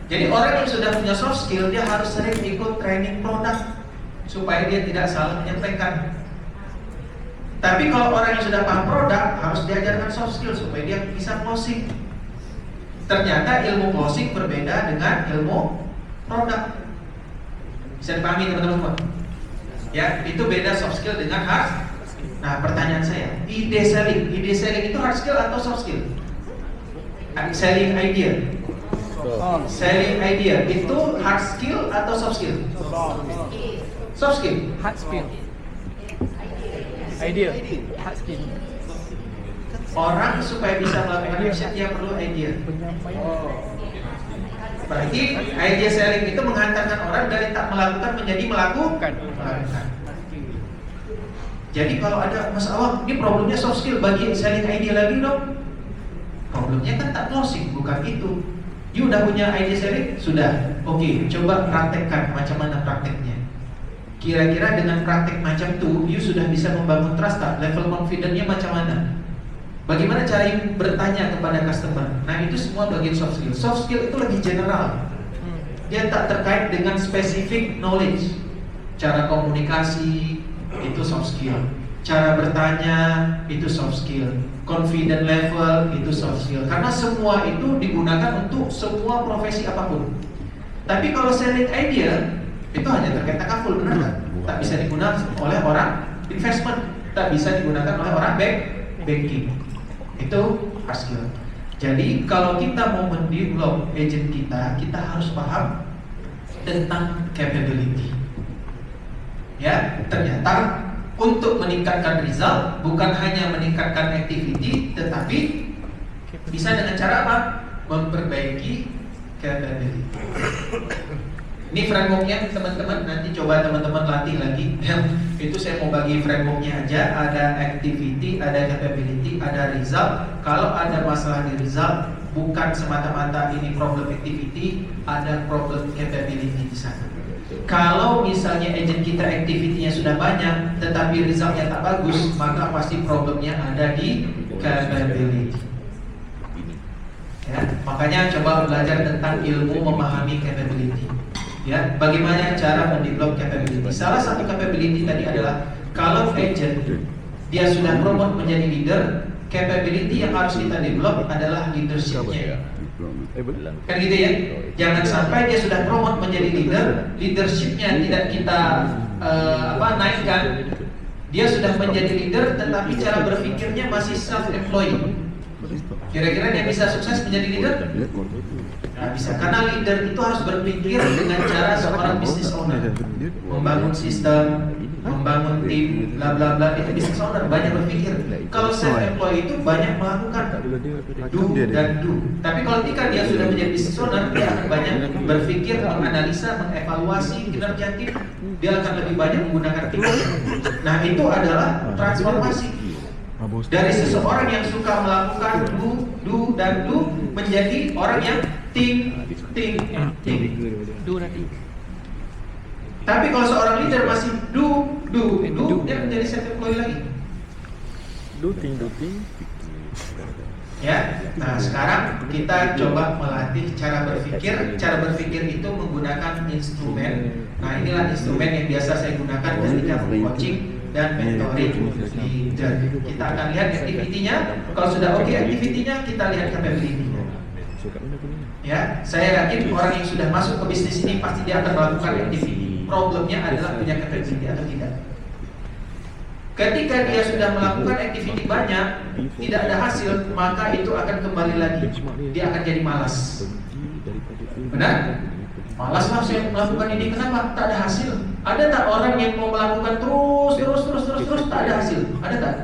Jadi orang yang sudah punya soft skill, dia harus sering ikut training produk supaya dia tidak salah menyampaikan. Tapi kalau orang yang sudah paham produk, harus diajarkan soft skill supaya dia bisa closing. Ternyata ilmu closing berbeda dengan ilmu produk. Bisa dipahami teman-teman semua? Ya, itu beda soft skill dengan hard. Nah, pertanyaan saya, ide selling itu hard skill atau soft skill? Selling idea. Selling idea itu hard skill atau soft skill? Soft skill. Hard skill. Idea. Hard skill. Orang supaya bisa melakukan action dia perlu idea. Berarti idea selling itu menghantarkan orang dari tak melakukan menjadi melakukan. Jadi kalau ada Mas Awang, ini problemnya soft skill, bagi selling idea lagi dong. Problemnya kan tak closing, bukan itu. You udah punya idea selling? Sudah. Oke, coba praktekkan macam mana prakteknya. Kira-kira dengan praktek macam itu, you sudah bisa membangun trust tak? Level confidence-nya macam mana? Bagaimana cara you bertanya kepada customer? Nah itu semua bagian soft skill. Soft skill itu lebih general. Dia tak terkait dengan specific knowledge. Cara komunikasi itu soft skill. Cara bertanya itu soft skill. Confident level itu soft skill. Karena semua itu digunakan untuk semua profesi apapun. Tapi kalau selling idea itu hanya terkait takaful, benar tak? Tak bisa digunakan oleh orang investment, tak bisa digunakan oleh orang banking. Itu hard skill. Jadi kalau kita mau mendevelop agent kita harus paham tentang capability. Ya, ternyata untuk meningkatkan result bukan hanya meningkatkan activity, tetapi bisa dengan cara apa? Memperbaiki capability. Ini frameworknya teman-teman, nanti coba teman-teman latih lagi. Itu saya mau bagi frameworknya aja. Ada activity, ada capability, ada result. Kalau ada masalah di result, bukan semata-mata ini problem activity, ada problem capability di sana. Kalau misalnya agent kita activity-nya sudah banyak, tetapi resultnya tak bagus, maka pasti problemnya ada di capability. Ya, makanya coba belajar tentang ilmu memahami capability. Ya, bagaimana cara mendevelop capability. Salah satu capability tadi adalah kalau agent dia sudah promote menjadi leader, capability yang harus kita develop adalah leadership-nya. Kan gitu ya? Jangan sampai dia sudah promote menjadi leader, leadership-nya tidak kita naikkan. Dia sudah menjadi leader, tetapi cara berpikirnya masih self-employed. Kira-kira dia bisa sukses menjadi leader? Nah, bisa, karena leader itu harus berpikir dengan cara seorang business owner, membangun sistem, membangun tim, bla bla bla. Itu business owner banyak berpikir. Kalau self-employed itu banyak melakukan do dan do. Tapi kalau ketika dia sudah menjadi business owner, dia akan banyak berpikir, menganalisa, mengevaluasi kinerja tim. Dia akan lebih banyak menggunakan tim. Nah, itu adalah transformasi. Dari seseorang yang suka melakukan do dan do menjadi orang yang think. Tapi kalau seorang leader masih do, dia menjadi self-employed lagi. Do. Ya, nah sekarang kita coba melatih cara berpikir. Cara berpikir itu menggunakan instrumen. Nah, inilah instrumen yang biasa saya gunakan ketika coaching dan mentoring leader. Kita akan lihat activity-nya. Kalau sudah oke activity-nya, kita lihat capability-nya. Ya, saya yakin orang yang sudah masuk ke bisnis ini pasti dia akan melakukan activity. Problemnya adalah punya capability atau tidak. Ketika dia sudah melakukan activity banyak, tidak ada hasil, maka itu akan kembali lagi. Dia akan jadi malas. Benar? Malas lah saya melakukan ini, kenapa? Tak ada hasil. Ada tak orang yang mau melakukan terus tak ada hasil? Ada tak?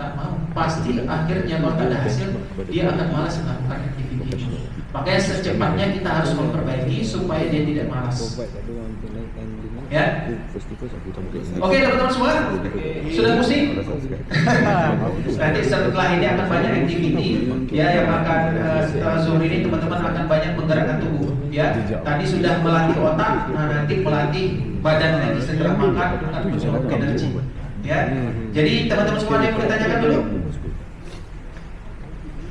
Tak mau. Pasti akhirnya kalau tak ada hasil, dia akan malas melakukan activity. Makanya secepatnya kita harus memperbaiki supaya dia tidak malas. Ya. Oke, teman-teman semua, sudah pusing? Nanti setelah ini akan banyak activity, ya, yang akan setelah Zoom ini teman-teman akan banyak menggerakkan tubuh. Ya, tadi sudah melatih otak, nah nanti melatih badan lagi setelah makan akan menjadi energi. Ya, jadi teman-teman semua ada yang boleh tanyakan dulu?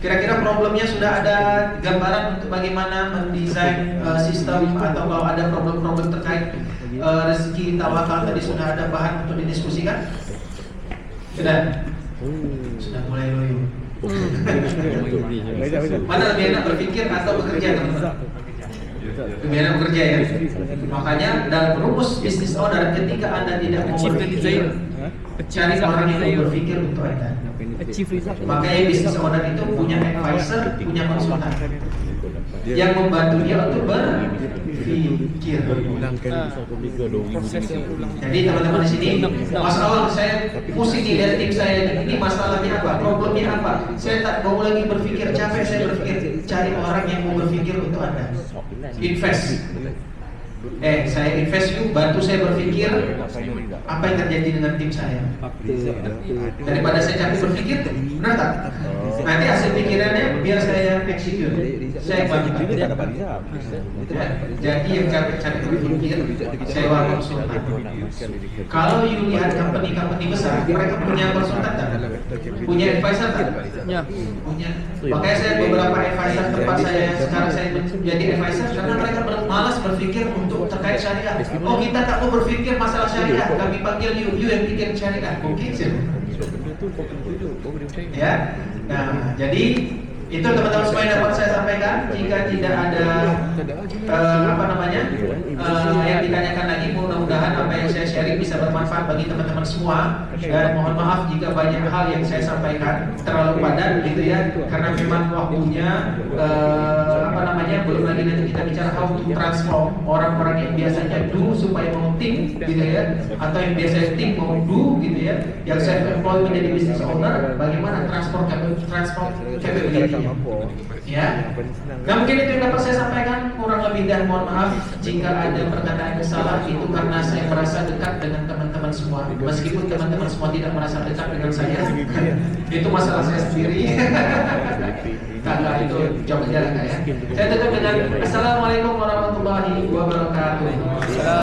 Kira-kira problemnya sudah ada gambaran untuk bagaimana mendesain sistem, atau kalau ada problem-problem terkait rezeki tawakal tadi sudah ada bahan untuk didiskusikan? Sudah? Sudah mulai loyo. Mana lebih enak berpikir atau bekerja, teman-teman? Lebih enak bekerja ya. Makanya dalam rumus bisnis owner, ketika Anda tidak mau berpikir, cari orang yang mau berpikir untuk Anda. Makanya bisnis owner itu punya advisor, punya konsultan yang membantu dia untuk berpikir. Jadi teman-teman di sini, Mas Awal, saya pusing nih dari tim saya ini masalahnya apa, problemnya apa. Saya tak mau lagi berpikir, capek saya berpikir. Cari orang yang mau berpikir untuk Anda. Invest. Saya invest yuk, bantu saya berpikir apa yang terjadi dengan tim saya. Daripada saya capek berpikir, benar tak? Nanti hasil pikirannya biar saya execute, saya bantu. Jadi yang capek-capek berpikir, sewa konsultan. Kalau you lihat company besar, mereka punya konsultan tak? Punya advisor tak? Punya. Makanya saya beberapa advisor tempat saya sekarang saya menjadi advisor karena mereka malas berpikir untuk terkait syariah. Oh, kita tak mau berpikir masalah syariah, kami panggil you yang bikin syariah. Mungkin sih. Ya. Nah, jadi itu teman-teman semua yang dapat saya sampaikan. Jika tidak ada yang ditanyakan lagi, mudah-mudahan apa yang saya sharing bisa bermanfaat bagi teman-teman semua. Dan mohon maaf jika banyak hal yang saya sampaikan terlalu padat gitu ya, karena memang waktunya belum lagi nanti kita bicara how to transform orang-orang yang biasanya do supaya mau think gitu ya, atau yang biasanya think mau do gitu ya, yang self-employed menjadi business owner, bagaimana transform capability ya. Nah, mungkin itu yang dapat saya sampaikan, kurang lebih dan mohon maaf jika ada perkataan yang salah, itu karena saya merasa dekat dengan teman-teman semua. Meskipun teman-teman semua tidak merasa dekat dengan saya, itu masalah saya sendiri. Karena itu jauh jarak ya. Saya tutup dengan Assalamualaikum warahmatullahi wabarakatuh.